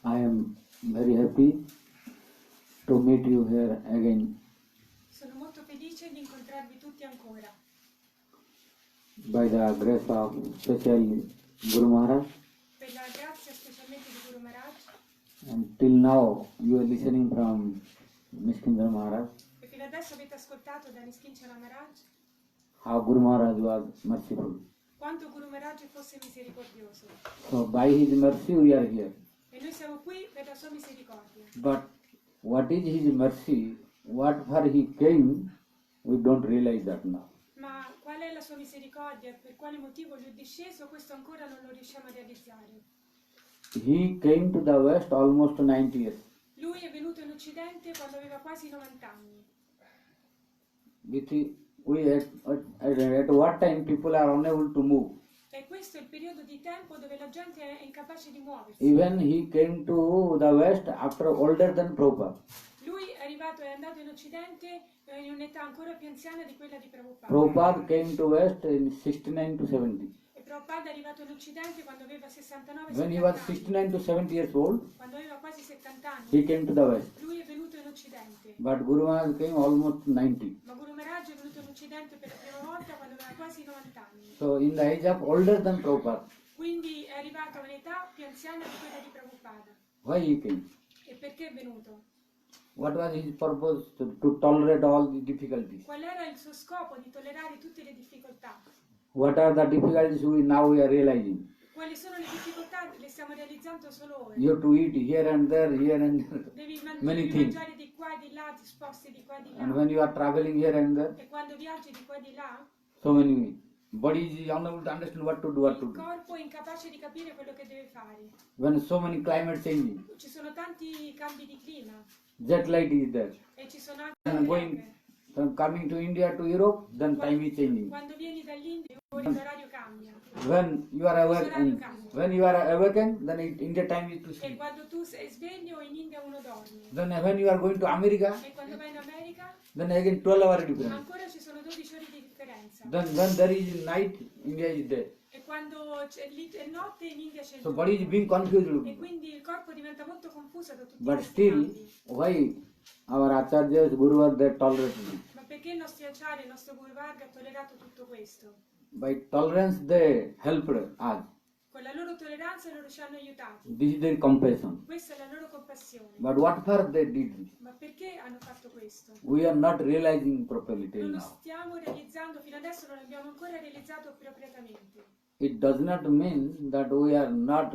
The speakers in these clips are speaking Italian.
I am very happy to meet you here again Sono molto felice di incontrarvi tutti ancora. by the grace of special Guru Maharaj. Per la grazia specialmente di Guru Maharaj, And till now you are listening from Niskindra Maharaj e fino adesso avete ascoltato da Niskinchana Maharaj how Guru Maharaj was merciful. quanto Guru Maharaj fosse misericordioso. So by his mercy we are here. E noi siamo qui per la sua misericordia. But what is his mercy? What for he came? We don't realize that now. Ma qual è la sua misericordia e per quale motivo lui è disceso? Questo ancora non lo riusciamo a realizzare. He came to the West almost 90 years. Lui è venuto in Occidente quando aveva quasi 90 anni. At what time people are unable to move. E questo è il periodo di tempo dove la gente è incapace di muoversi. Even he came to the West after older than Prabhupada. Lui è andato in Occidente in un'età ancora più anziana di quella di Prabhupada. Prabhupada came to West in 69 to 70. E Prabhupada è arrivato in Occidente quando aveva 69 When he 70 was anni. 69 to 70 years old, Quando aveva quasi 70 anni, he came to the West. lui è venuto in Occidente. But Guru Maharaj came almost 90. Ma Guru Maharaj è venuto in Occidente per la prima volta quando aveva quasi 90 anni. So in the age of older than Prabhupada, Quindi è arrivato a un'età più anziana di quella di Prabhupada. why he came? E perché è venuto? What was his purpose? To tolerate all the difficulties. Qual era il suo scopo di tollerare tutte le difficoltà? What are the difficulties now we are realizing? Quali sono le difficoltà? Le stiamo realizzando solo ora. You have to eat here and there, Devi many things. mangiare di qua e di là, ti sposti di qua e di là. And when you are traveling here and there, E quando viaggi di qua e di là, so many body is unable to understand what to do. il corpo è incapace di capire quello che deve fare. When so many climate changing, Ci sono tanti cambi di clima jet light is there. e ci sono anche And le going piogge. from coming to India to Europe, then time is changing. Quando vieni dall'India l'orario cambia. When you are awakened, then India time is to E sleep. quando tu sei sveglio in India uno dorme. Then when you are going to America, E quando vai in America then again 12 hour difference. ancora ci sono 12 ore di differenza. Then there is night, India is day. E quando lì è notte in India c'è il So giorno. body is being confused. E quindi il corpo diventa molto confuso da tutti But questi still, cambi. why our Acharyas, Guru was there tolerated? Ma perché il nostro Acharya, il nostro Guru Varga ha tollerato tutto questo? By tolerance they helped us. Con la loro tolleranza loro ci hanno aiutati. This is their compassion. Questa è la loro compassione. But what for they did? Ma perché hanno fatto questo? We are not realizing properly till Non lo now. stiamo realizzando, fino adesso non abbiamo ancora realizzato appropriatamente. It does not mean that we are not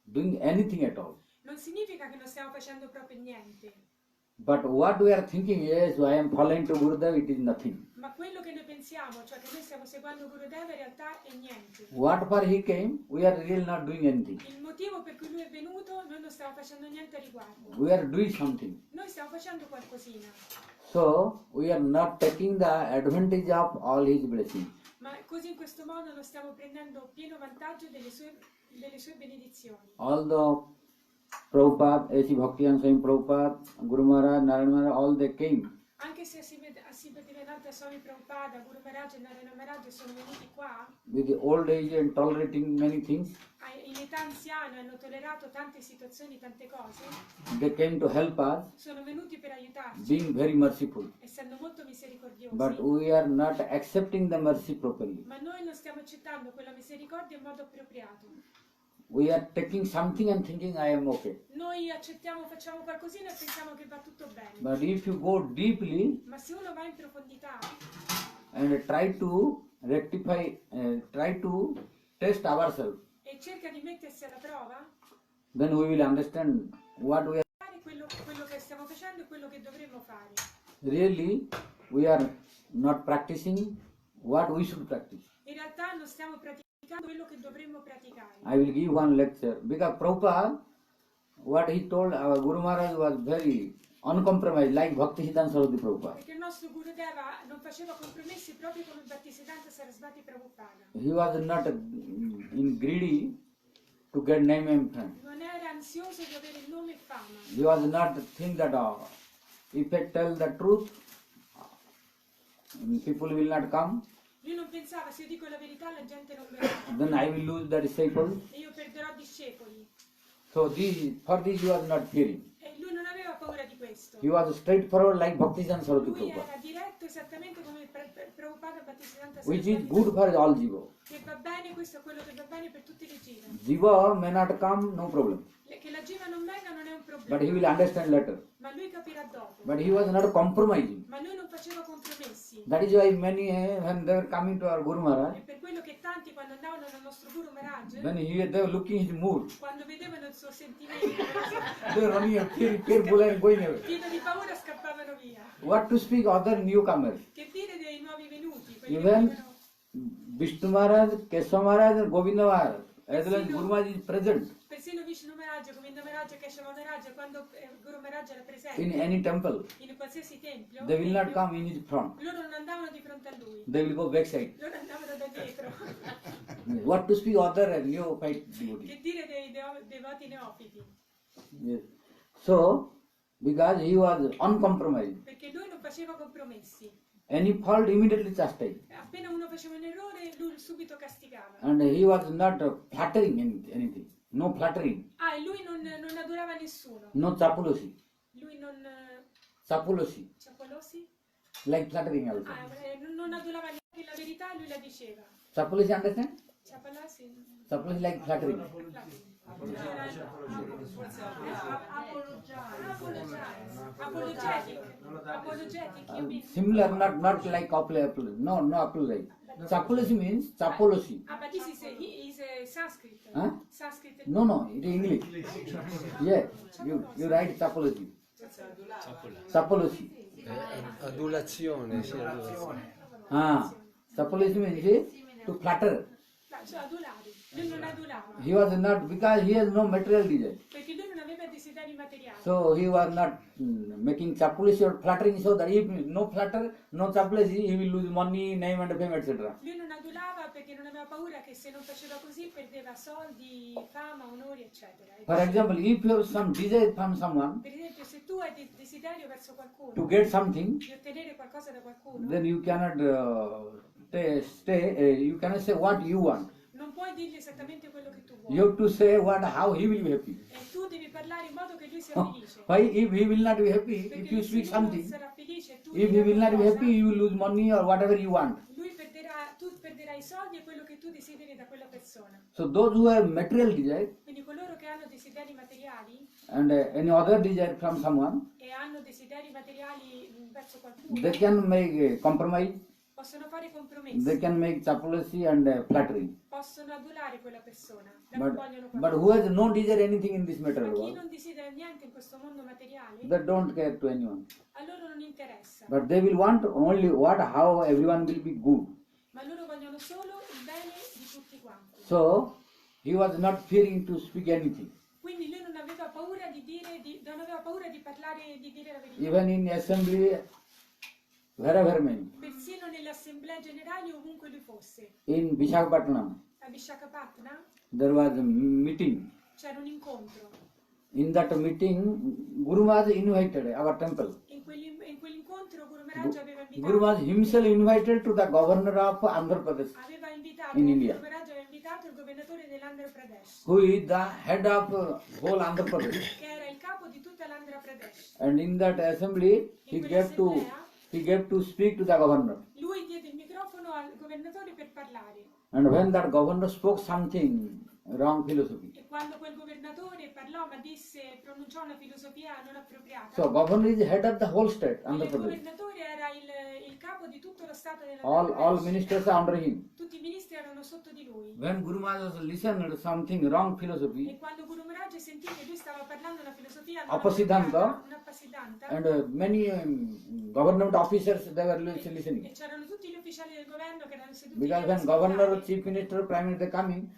doing anything at all. Non significa che non stiamo facendo proprio niente, But what we are thinking is, I am following to Gurudev, it is nothing. ma quello che noi pensiamo, cioè che noi stiamo seguendo Gurudeva, in realtà è niente. What for he came, we are really not doing anything. Il motivo per cui lui è venuto, noi non stiamo facendo niente a riguardo. We are doing something. Noi stiamo facendo qualcosina, So, we are not taking the advantage of all his blessings. ma così in questo modo non stiamo prendendo pieno vantaggio delle sue benedizioni. Although Prabhupada, A.C. Bhaktivedanta Swami Prabhupada, Guru Maharaj, Narayana Maharaj, all they came. Anche se Bhaktivedanta Swami Prabhupada, Guru Maharaj e Narayana Maharaj sono venuti qua, With the old age and tolerating many things, in età anziana hanno tollerato tante situazioni, tante cose, they came to help us, sono venuti per aiutarci, being very merciful. essendo molto misericordiosi. But we are not accepting the mercy properly. Ma noi non stiamo accettando quella misericordia in modo appropriato. We are taking something and thinking I am okay. Noi accettiamo, facciamo qualcosina e pensiamo che va tutto bene. But if you go deeply Ma se uno va in profondità and try to rectify, try to test ourselves, e cerca di mettersi alla prova, then we will understand what we are. fare quello che stiamo facendo e quello che dovremmo fare. Really, we are not practicing what we should practice. In realtà non stiamo praticando quello che dovremmo praticare. I will give one lecture because Prabhupada, what he told our Guru Maharaj was very uncompromised, like Bhaktisiddhanta Saraswati Prabhupada. Perché il nostro Gurudeva non faceva compromessi proprio come Bhaktisiddhanta Sarasvati Prabhupada. He was not in greedy to get name and fame. Non era ansioso di avere il nome e fama. He was not think that if I tell the truth, people will not come, Lui non pensava, se io dico la verità la gente non verrà then I will lose the disciples. e io perderò discepoli. So for this he was not fearing. E lui non aveva paura di questo. He was straightforward like Bhaktisiddhanta Saraswati Lui Prabhupada, era diretto esattamente come Prabhupada Bhattisiddhanta which is Saraswati good for all jiva. Che va bene, questo è quello che va bene per tutti le jiva. Jiva may not come, no problem, Che la jiva non venga non è un but he problema, will understand later. ma lui capirà dopo. But he was not compromising. Ma lui non faceva compromessi. That is why many, when they were coming to our Guru Maharaj, E per quello che tanti quando andavano dal nostro Guru Maharaj, when they were looking his mood, quando vedevano il suo sentimento, they were running fearful and going away. pieno di paura scappavano via. What to speak other newcomers? Che dire dei nuovi venuti, quelli che Even venivano. Vishnu Maharaj, Kesava Maharaj and Govinda Maharaj, as well as Guru Maharaj is present Persino Vishnu Maharaj, Govinda Maharaj e Keshava Maharaj, quando Guru Maharaj era presente in any temple, in qualsiasi tempio, they will not come in his front. loro non andavano di fronte a lui, They will go backside. loro andavano da dietro. What to speak other neophyte devotees? Che dire dei devoti neofiti? Yes. So, because he was uncompromised, Perché lui non faceva compromessi. any fault immediately chastised. Appena uno faceva un errore, lui subito castigava. And he was not flattering anything. No flattering. Ah, e lui non adorava nessuno. No chapulosi. Lui non... Chapulosi. Ciapolosi? Like flattering also. Ah, non adorava neanche la verità, lui la diceva. Chapulosi, understand? Ciapolosi? Chapulosi like flattering. Apologetic, you mean? Similar, not like apple. No apple like. Chapulosi means chapolosi. Ah, but this is a Sanskrit. Huh? Sanskrit. No, it is English. Yeah, you write chapolosi. Chapolosi. Adulazione, sì, adulazione. Chapolosi means to flatter. Cioè adulare. Lui non adulava. He was not, because he has no material desire. Perché lui non aveva desideri materiali. So he was not making chapulosi or flattering, so that if no flatter, no chapulosi, he will lose money, name and fame, etc. Lui non adulava perché non aveva paura che se non faceva così perdeva soldi, fama, onori, eccetera. For example, if you have some desire from someone Per esempio, se tu hai desiderio verso to qualcuno, get something, di ottenere qualcosa da qualcuno, then you cannot you cannot say what you want. non puoi dirgli esattamente quello che tu You vuoi. have to say how he will be happy. E tu devi parlare in modo che lui sia felice. Why if he will not be happy, if Perché you se speak lui non something, sarà felice e tu if gli he dai will not be qualcosa, happy, you will lose money or whatever you want. lui perderà, tu perderai i soldi e quello che tu desideri da quella persona. So those who have material desire Quindi coloro che hanno desideri materiali and any other desire from someone, e hanno desideri materiali verso qualcuno, they can make a compromise, possono fare they compromessi, can make chapulosi and flattering. possono adulare quella persona da cui vogliono But qualcosa. who has no desire anything in this Ma material chi world, non desidera niente in questo mondo materiale, they don't care to anyone. a loro non interessa. But they will want only how everyone will be good. Ma loro vogliono solo il bene di tutti quanti. So he was not fearing to speak anything. Quindi lui non aveva paura di dire, non aveva paura di parlare e di dire la verità. Even in assembly, wherever many. Persino nelle assemblee generali ovunque lui fosse. In Visakhapatnam, A Vishakhapatnam there was a meeting. c'era un incontro. In that meeting, Guru Maharaj invited our temple. In quell'incontro Guru Maharaj aveva Guru Maharaj invitato, himself invited to the governor of Andhra Pradesh, in India. Guru Maharaj aveva invitato il governatore dell'Andhra Pradesh, who is the head of whole Andhra Pradesh. che era il capo di tutta l'Andhra Pradesh. And in that assembly, he gave to speak to the governor. Lui diede il microfono al governatore per parlare. And when that governor spoke something wrong philosophy, E quando quel governatore parlò ma pronunciò una filosofia non appropriata, so governor is the head of the whole state, Andhra il Pradesh. governatore era il capo di tutto lo stato della All ministers are under him. Tutti i ministri erano sotto di lui. When Guru Maharaj listened to something wrong philosophy, E quando Guru Maharaj sentì che lui stava parlando una filosofia non Appasidanta. appropriata, un appasidanta, and many government officers, they were listening. e c'erano tutti gli ufficiali del governo che erano seduti Because lì ad when governor, ascoltare. chief minister, prime minister coming,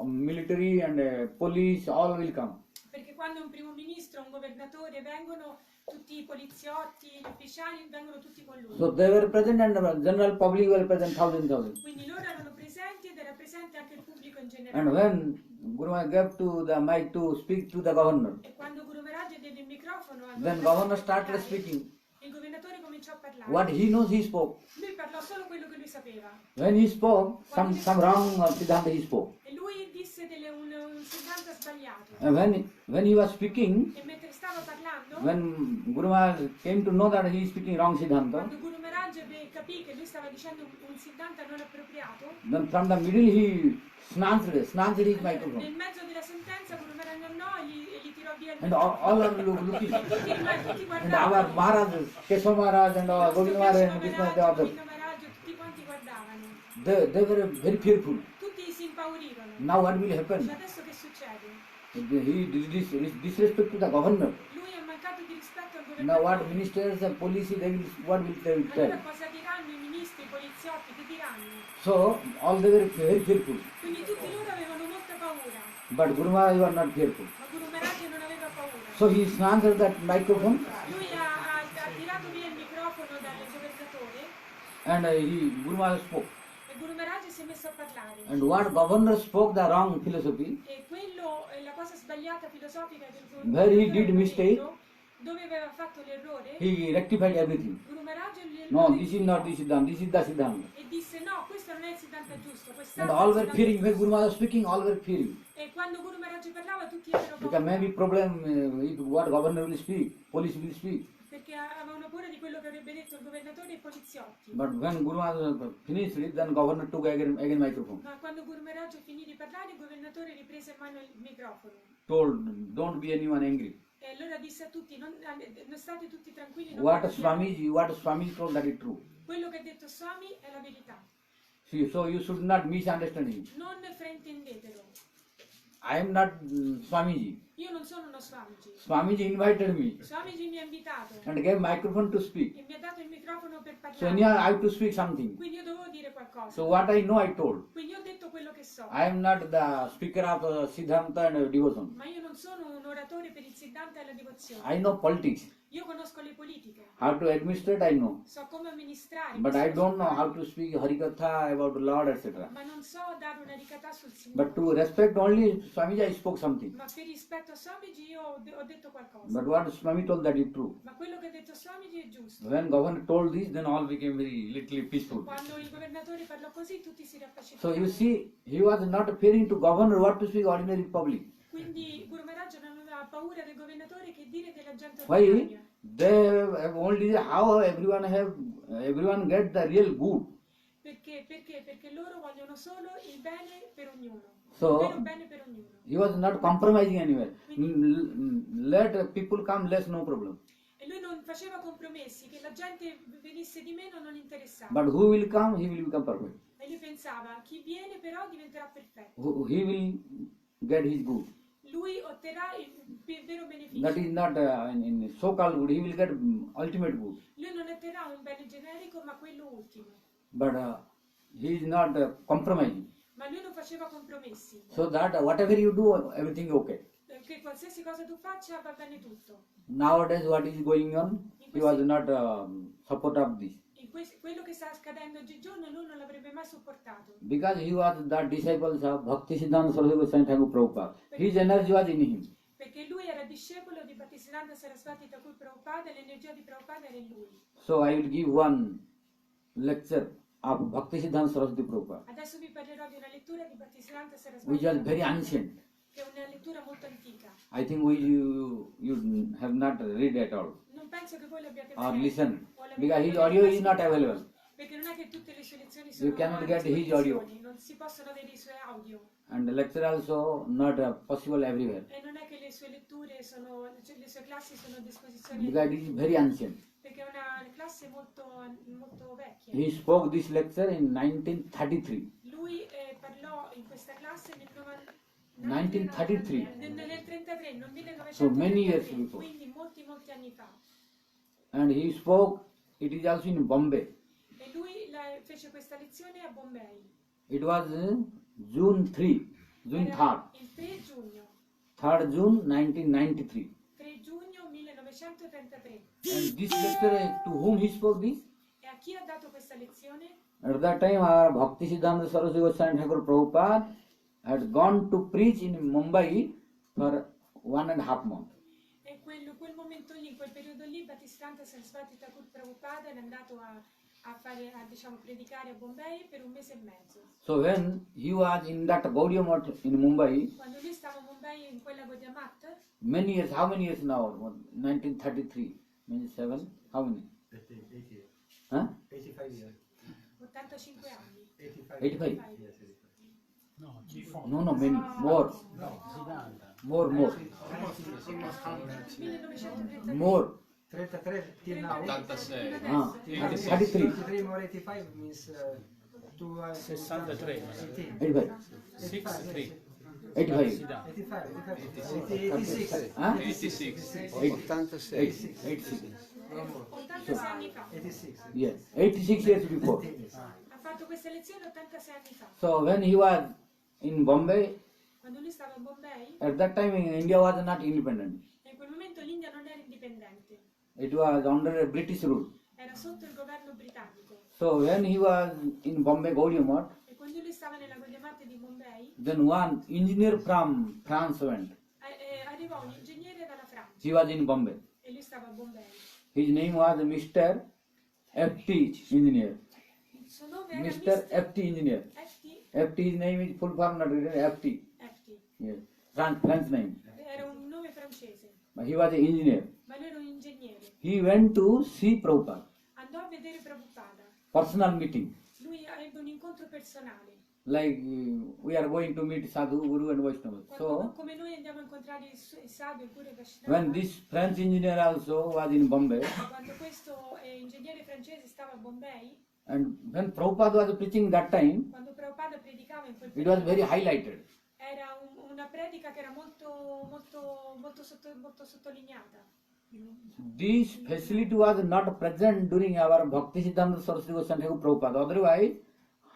military and police all will come. Perché quando un primo ministro, un governatore vengono, tutti i poliziotti, gli ufficiali vengono tutti con lui. So they were present and the general public were present, thousands. Quindi loro erano presenti ed era presente anche il pubblico in And generale. when Guru Maharaj gave to the mic to speak to the governor, E quando Guru Maharaj diede il microfono al then governatore governor per started parlare, speaking. il governatore cominciò a parlare. What he knows, he spoke. Lui parlò solo quello che lui sapeva. When he spoke, some wrong Siddhanta he spoke. E lui lui disse un Siddhanta sbagliato. When he was speaking, E mentre stava parlando, when Guru Maharaj came to know that he is speaking wrong Siddhanta, quando Guru Maharaj capì che lui stava dicendo un Siddhanta non appropriato, then from the middle he snatched his microphone. nel mezzo della sentenza Guru Maharaj andò e gli tirò via il And microfono. all are looking. Tutti And our guardavano. Maharaj, Keshav Maharaj and Govind Maharaj and Krishna Maharaj, Dev, Govinda Maharaj, tutti quanti guardavano. they were very fearful. Tutti si impaurirono. Now what will happen? Cioè, adesso che succede? He did disrespect to the governor. Lui ha mancato di rispetto al Now what governatore. ministers and police, what will they Allora tell? cosa diranno i ministri, i poliziotti, che diranno? So all they were very fearful. Quindi tutti loro avevano molta paura, But Guru Maharaj was not fearful. ma Guru Maharaj non aveva paura. So he snatched that microphone Lui ha tirato via il microfono dal governatore and Guru Maharaj spoke. e Guru Maharaj si è messo a parlare. And what governor spoke the wrong philosophy, E quello è la cosa sbagliata filosofica del Where he governatore did aveva mistake, detto, dove aveva fatto l'errore, he rectified everything. Guru Maharaj glielo No, this is rettificò not the Siddhanta, this is the Siddhanta. e disse no, questo non è il Siddhanta giusto, And quest'altro all è il were Siddhanta fearing. When giusto. Guru Maharaj was speaking, all were fearing. E quando Guru Maharaj parlava tutti avevano Because paura, maybe problem if what governor will speak, police will speak. perché avevano paura di quello che avrebbe detto il governatore e i poliziotti. But when Guru Maharaj finished it, then governor took again microphone. Ma quando Guru Maharaj finì di parlare, il governatore riprese in mano il microfono. Told, don't be anyone angry. E allora disse a tutti, non state tutti tranquilli, non What arrabbiate. Swami told, that is true. Quello che ha detto Swami è la verità. See, so you should not misunderstand him. Non fraintendetelo. I am not Swamiji. Io non sono uno Swamiji. Swamiji invited me Swamiji mi ha invitato and gave microphone to speak. e mi ha dato il microfono per So parlare. anyhow, I have to speak something. Quindi io dovevo dire qualcosa. So what I know, I told. Quindi io ho detto quello che so. I am not the speaker of Siddhanta and devotion. Ma io non sono un oratore per il Siddhanta e la devozione. I know politics. Io conosco le politiche. How to administrate, I know. So come amministrare. But questo I lo don't so know how fare. to speak Harikatha about the Lord, etc. Ma non so dare una ricatà sul Signore. But to respect only Swamiji, I spoke something. Ma per rispetto a Swamiji io ho detto qualcosa. But what Swami told, that is true. Ma quello che ha detto Swamiji è giusto. When governor told this, then all became very little peaceful. Quando il governatore parlò così tutti si So riappacificavano. you see, he was not fearing to governor what to speak ordinary public. Quindi Guru Maharaj non aveva paura del governatore che dire della gente Why? ordinaria. They have only how everyone get the real good. Perché? Perché loro vogliono solo il bene per ognuno. So- il vero bene per ognuno. He was not compromising anywhere. Let people come, less no problem. E lui non faceva compromessi, che la gente venisse di meno non interessava. But who will come, he will become perfect. E lui pensava, chi viene però diventerà perfetto. He will get his good. Lui otterrà il vero beneficio. That is not in so-called good. He will get ultimate good. Lui non otterrà un bene generico, ma quello ultimo. But he is not compromising. Ma lui non faceva compromessi. So that whatever you do, everything okay. Perché qualsiasi cosa tu faccia va bene tutto. Nowadays, what is going on? He was not support of this. Quello che sta accadendo oggigiorno lui non l'avrebbe mai sopportato. Because he was the disciples of Bhakti Siddhanta Saraswati Goswami Thakur Prabhupada. His energy was in him. Perché lui era discepolo di Bhaktisiddhanta Saraswati Thakur Prabhupada e l'energia di Prabhupada era in lui. So I will give one lecture of Bhakti Siddhanta Saraswati Prabhupada, Adesso vi parlerò di una lettura di Bhaktisiddhanta Saraswati which was Thakur very Prabhupada, ancient. che è una lettura molto antica. I think you have not read at all Non penso che voi l'abbiate or mai letto, listen, o l'avete because his letto, audio is not available. perché non è che tutte le sue lezioni sono You cannot a get his disposizione, audio. non si possono avere i suoi audio And the lecture also not possible everywhere e non è che le sue letture sono, cioè le sue classi sono a disposizione because it is very ancient. perché è una classe molto vecchia. He spoke this lecture in 1933. Lui parlò in questa classe nel 1933. nel 33, non 1933, So many years before. quindi molti anni fa. And he spoke, it is also in Bombay. E lui fece questa lezione a Bombay. It was June 3, June Era 3rd, il 3 giugno, 3rd June 1993. 3 giugno 1933. And this lecture, to whom he spoke this? E a chi ha dato questa lezione? At that time, our Bhakti Siddhanta Saraswati Goswami Thakur Prabhupada had gone to preach in Mumbai for 1.5 months. E quel momento lì, in quel periodo lì, Bhaktisiddhanta Saraswati Thakur Prabhupada era andato a diciamo, predicare a Bombay per un mese e mezzo. So when he was in that Gaudiya Math in Mumbai, Quando lui stava a Bombay in quella Gaudiya Math, many years, how many years now? 1933, means 7, how many? 80, Huh? 85 years. 85 anni. 85? Yes, 85. No, many, more. More. 1933. More. 33 till now. 86. Ah, 33. 33 more 85 means 63. 85. 63. 85. 86. Huh? 86. 86. 86. 86 anni fa. 86. Yes, 86 years before. Ha fatto queste lezioni 86 anni fa. So when he was in Bombay, Quando lui stava a Bombay, at that time India was not independent. in quel momento l'India non era indipendente, It was under a British rule. era sotto il governo britannico. So when he was in Bombay Gaudiya Math, E quando lui stava nella Gaudiya Math di Bombay, then one engineer from France went. arrivò un ingegnere dalla Francia He was in Bombay. e lui stava a Bombay. His name was Mr. FT Engineer. Il suo nome era Mr. FT Engineer. FT, his name is full form, not written FT. FT. Yes. French name. Era un nome francese, But he was an engineer. ma lui era un ingegnere. He went to see Prabhupada. Andò a vedere Prabhupada. Personal meeting. Lui ebbe un incontro personale. Like we are going to meet Sadhu, Guru and Vaishnava. So Come noi andiamo a incontrare il Sadhu, il Guru e il when Vaishnava, this French engineer also was in Bombay, quando questo ingegnere francese stava a Bombay, and when Prabhupada was preaching that time, quando Prabhupada predicava in quel it was periodo, very highlighted. era una predica che era molto sottolineata. This facility was not present during our Bhakti Siddhanta Saraswati Goswami Thakur Prabhupada. Otherwise,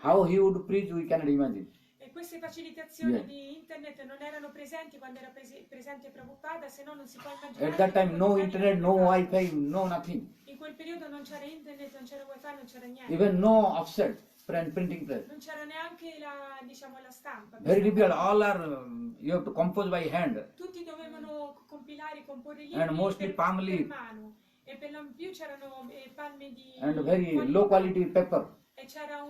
how he would preach, we cannot imagine. E queste facilitazioni Yeah. di internet non erano presenti quando era presente Prabhupada, se no non si può immaginare. At that time, che no magari internet, no Prabhupada- Wi-Fi, no nothing. In quel periodo non c'era internet, non c'era wifi, non c'era niente. Even no offset, printing press. Non c'era neanche la stampa. Very difficult. All are, you have to compose by hand. Tutti dovevano compilare, comporre libri And mostly per palm leaf. mano. E per lo più c'erano palme di And very low quality paper. e c'era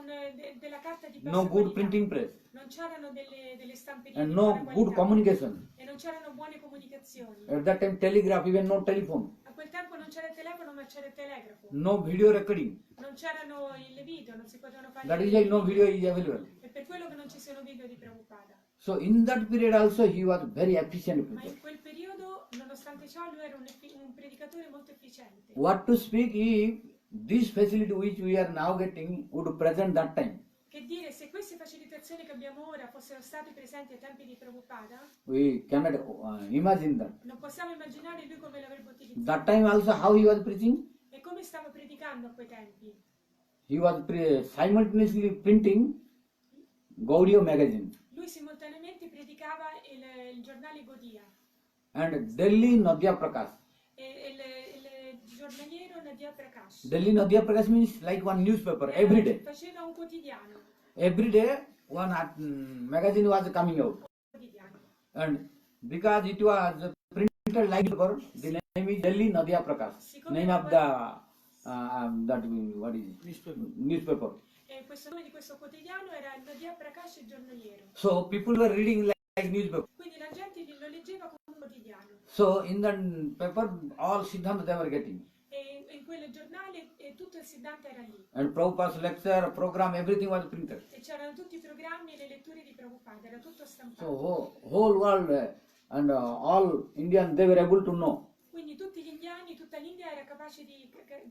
della carta di bassa No good qualità. printing press. Non c'erano delle stamperie And di no buona good qualità. communication. E non c'erano buone comunicazioni. At that time, telegraph, even no telephone. A quel tempo non c'era il telefono, ma c'era il telegrafo. No video recording. Non c'erano le video, non si potevano fare That is le why no video is available. E per quello che non ci sono video di Prabhupada. So in that period also he was very efficient Ma preacher. in quel periodo, nonostante ciò, lui era un predicatore molto efficiente. What to speak if this facility which we are now getting would present that time? Che dire, se queste facilitazioni che abbiamo ora fossero state presenti ai tempi di Prabhupada, We cannot imagine that. non possiamo immaginare lui come l'avrebbe utilizzato. That time also how he was preaching? E come stava predicando a quei tempi. He was simultaneously printing Gaudiya magazine Lui simultaneamente predicava il giornale Gaudiya and Delhi Nadya Prakash. e il giornaliero Nadia Prakash. Delhi Nadya Prakash means like one newspaper every day. Faceva un quotidiano. Every day one magazine was coming out. quotidiano. And because it was printed like paper, the name is Delhi Nadya Prakash. Name of the that what is it? Newspaper. E questo nome di questo quotidiano era Nadia Prakash il giornaliero. So people were reading like newspaper. Quindi la gente lo leggeva come un quotidiano. So in that paper, all Siddhanta they were getting. E in quel giornale tutto il Siddhanta era lì. And Prabhupada's lecture, program, everything was printed. E c'erano tutti i programmi e le letture di Prabhupada, era tutto stampato. So whole world and all Indians they were able to know. Quindi tutti gli indiani, tutta l'India era capace di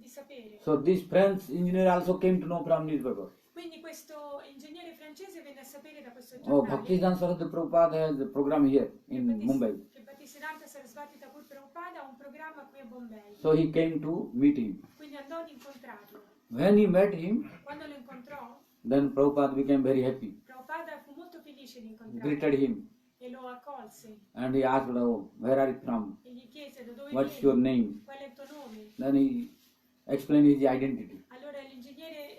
sapere. So this French engineer also came to know from newspaper. Quindi questo ingegnere francese venne a sapere da questo Oh, giornale Bhaktisiddhanta Saraswati Prabhupada has a program here in Mumbai. che Bhaktisiddhanta Sarasvati Thakur Prabhupada ha un programma qui a Bombay. So he came to meet him. Quindi andò ad incontrarlo. When he met him, Quando lo incontrò, then Prabhupada became very happy, Prabhupada fu molto felice di incontrarlo greeted him, e lo accolse and he asked, oh, where are you from? e gli chiese da dove What's your vieni, name? qual è il tuo nome. Then he explained his identity, Allora l'ingegnere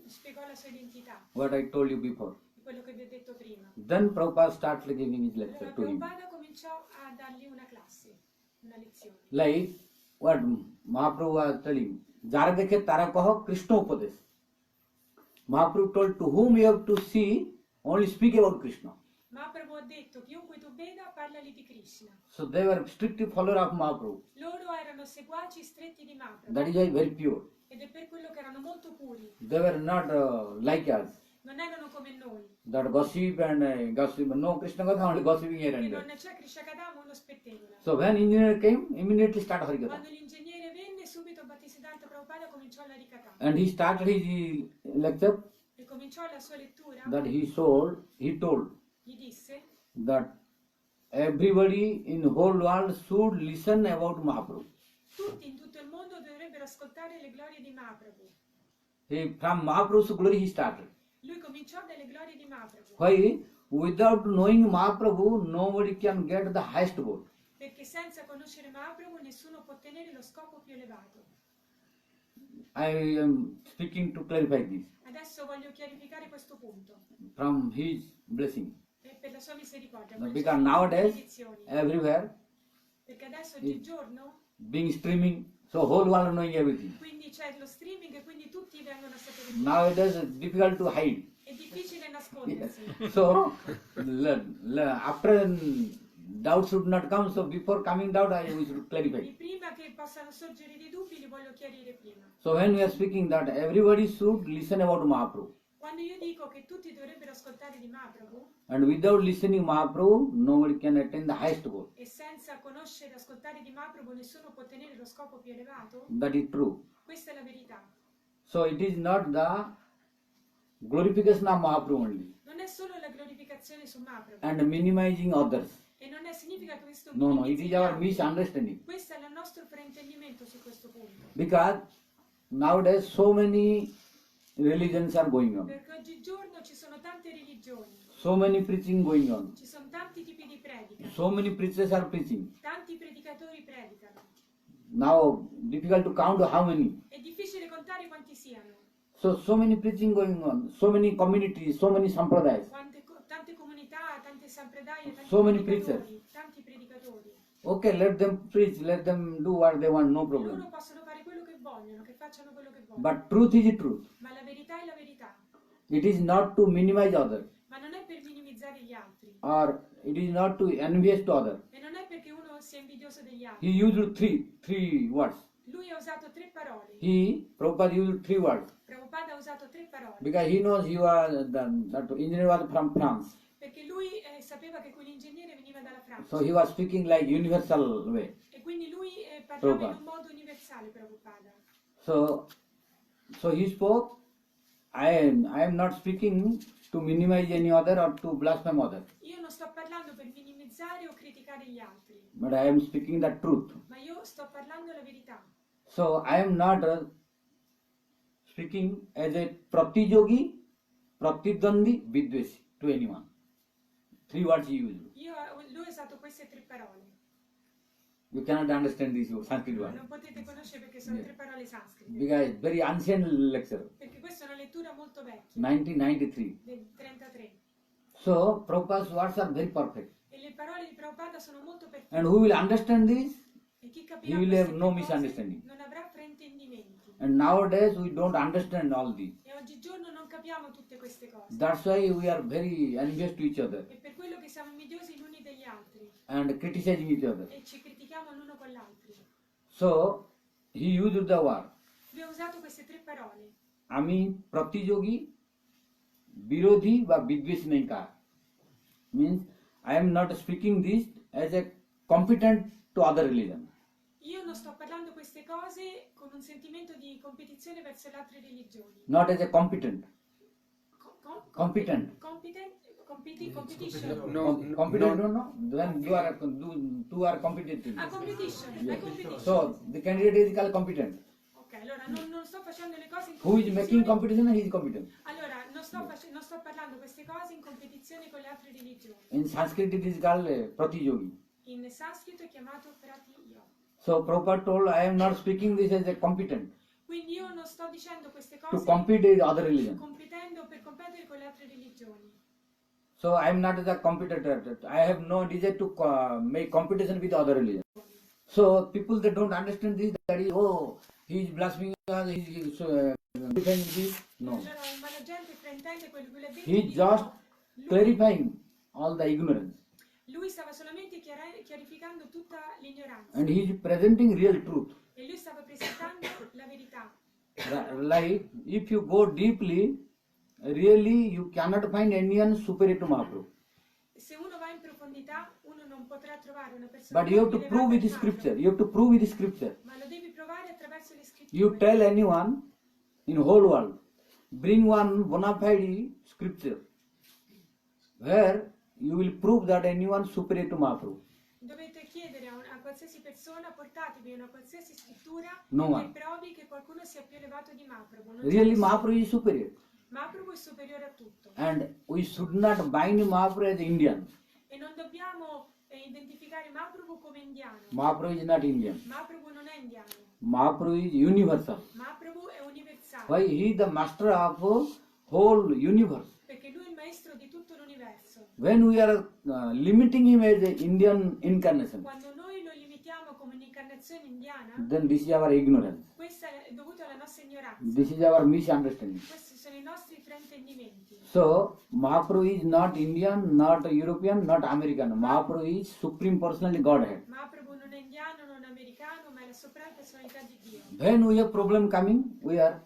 spiegò la sua identità, what I told you before. di quello che vi ho detto prima. Then Prabhupada started giving his lecture Allora to him. Prabhupada cominciò a dargli una classe, una lezione. Like what Mahaprabhu was telling, Jara dekhe tara kaho Krishna upadesh. Mahaprabhu told to whom you have to see, only speak about Krishna. Mahaprabhu ha detto, chiunque tu veda, parlali di Krishna. So they were strict follower of Mahaprabhu. Loro erano seguaci stretti di Mahaprabhu. That is why very pure. Ed è per quello che erano molto puri. They were not like us. Non erano come noi. That gossip and gossip. No Krishna Katha, only gossiping here Che and non there. c'è Krishna Kadam, uno spettacolo. So when engineer came, immediately start Harikatha. Quando l'ingegnere venne, subito Bhaktisiddhanta Prabhupada cominciò la ricatà. And he started his lecture E cominciò la sua lettura. that he told Gli disse that everybody in the whole world should listen about Mahaprabhu. tutti in tutto il mondo dovrebbero ascoltare le glorie di Mahaprabhu. From Mahaprabhu's glory he started. Lui cominciò dalle glorie di Mahaprabhu. Why? Without knowing Mahaprabhu, nobody can get the highest goal. Perché senza conoscere Mahaprabhu nessuno può ottenere lo scopo più elevato. I am speaking to clarify this Adesso voglio chiarificare questo punto. from his blessing. E per la sua misericordia. Because nowadays, benedizioni. everywhere, Perché adesso oggigiorno being streaming, so whole world knowing everything. quindi c'è lo streaming e quindi tutti vengono a sapere tutto. Nowadays, it's difficult to hide. È difficile nascondersi. So, after doubt should not come, so before coming doubt, we should clarify. Quindi prima che possano sorgere dei dubbi li voglio chiarire prima. So when we are speaking that everybody should listen about Mahaprabhu. Quando io dico che tutti dovrebbero ascoltare di Mahaprabhu And without listening Mahaprabhu, nobody can attain the highest goal. e senza conoscere e ascoltare di Mahaprabhu nessuno può ottenere lo scopo più elevato, That is true. questa è la verità. So it is not the glorification of Mahaprabhu only Non è solo la glorificazione su Mahaprabhu and minimizing others. e non è significa che questo No, it minimizzi is gli our altri. misunderstanding. Questo è il nostro fraintendimento su questo punto. Because nowadays so many religions are going on. Perché oggigiorno ci sono tante religioni, So many preaching going on. ci sono tanti tipi di predica, So many preachers are preaching. tanti predicatori predicano. Now difficult to count how many. È difficile contare quanti siano, So many preaching going on. So many communities, so many sampradayas. tante comunità, tante sampradaya, tanti So many predicatori, tanti predicatori. Okay, let them preach, let them do what they want, no Loro problem. possono fare quello che vogliono, che facciano quello che vogliono. But truth is truth. Ma la verità è la verità. It is not to minimize other, Ma non è per minimizzare gli altri. or it is not to envious to other. E non è perché uno sia invidioso degli He altri. used three words. Lui ha usato tre parole. Prabhupada used 3 words Prabhupada ha usato tre parole. because he knows that engineer was from France. Perché lui sapeva che quell'ingegnere veniva dalla Francia. So he was speaking like universal way. E quindi lui parlava Prabhupada. in un modo universale, Prabhupada. So he spoke. I am not speaking to minimize any other or to blaspheme other, Io non sto parlando per minimizzare o criticare gli altri, but I am speaking the truth. ma io sto parlando la verità. So I am not speaking as a pratijogi, pratidvandi, vidveshi to anyone. 3 words he used. Lui ha usato queste tre parole. You cannot understand this Sanskrit word Non potete conoscere perché sono tre parole sanscrite. because it's very ancient lecture, Perché questa è una lettura molto vecchia, 1993. del 33. So Prabhupada's words are very perfect, E le parole di Prabhupada sono molto perfette. and who will understand this? E chi capirà He will queste have no cose misunderstanding. non avrà fraintendimenti. And nowadays we don't understand all this. E oggigiorno non capiamo tutte queste cose. That's why we are very envious to each other E per quello che siamo invidiosi gli uni degli altri. and criticizing each other. E ci critichiamo l'uno con l'altro. So he used the word Lui ha usato queste tre parole. আমি প্রতিযোগী বিরোধী বা বিদ্বেষী নেই কার means I am not speaking this as a competent to other religion. Io non sto parlando queste cose con un sentimento di competizione verso le altre religioni. Not as a competent. Competent. Competition. Competent, no. When you are competitive. Ah, competition. Yes. Competition. So the candidate is called competent. Ok, allora non sto facendo le cose in Who is making competizione. competition, he is competent. Allora, non sto parlando queste cose in competizione con le altre religioni. In Sanskrit it is called pratijogi. In sanscrito è chiamato pratiyo. So Prabhupada told I am not speaking this as a competent Quindi io non sto dicendo queste to cose compete with other religion. competendo per competere con le altre religioni. So I am not the competitor. I have no desire to make competition with other religion. So people that don't understand this, that is, oh, he is blaspheming us, he is clarifying this. No. Allora, ma la gente fraintende quello che lui ha detto. He e is just dicono, lui- clarifying all the ignorance. Lui stava solamente chiarificando tutta l'ignoranza. And he is presenting real truth. E lui stava presentando la verità. Like, if you go deeply, really you cannot find anyone superior to Mahaprabhu. Se uno va in profondità, uno non potrà trovare una persona But you have to più prove elevata with di scripture. Mahaprabhu. You have to prove with scripture. Ma lo devi provare attraverso le scritture. You tell anyone in whole world, bring one bona fide scripture where you will prove that anyone superior to Mahaprabhu. Dovete chiedere a qualsiasi persona, portatevi una qualsiasi scrittura No che one. provi che qualcuno sia più elevato di Mahaprabhu. Non c'è Really, nessuno. Mahaprabhu is superior. Mahaprabhu è superiore a tutto. And we should not bind Mahaprabhu as Indian. E non dobbiamo identificare Mahaprabhu come indiano. Mahaprabhu is not Indian. Mahaprabhu non è indiano. Mahaprabhu is universal. Mahaprabhu è universale. Why? He is the master of whole universe. Perché lui è il maestro di tutto l'universo. When we are limiting him as an Indian incarnation, Quando noi lo limitiamo come un'incarnazione indiana, then this is our ignorance. questo è dovuto alla nostra ignoranza. This is our misunderstanding. Questi sono i nostri fraintendimenti. So, Mahaprabhu is not Indian, not European, not American. Mahaprabhu is Supreme Personality Godhead. Mahaprabhu non è indiano, non è americano, ma è la suprema personalità di Dio. When we have problem coming, we are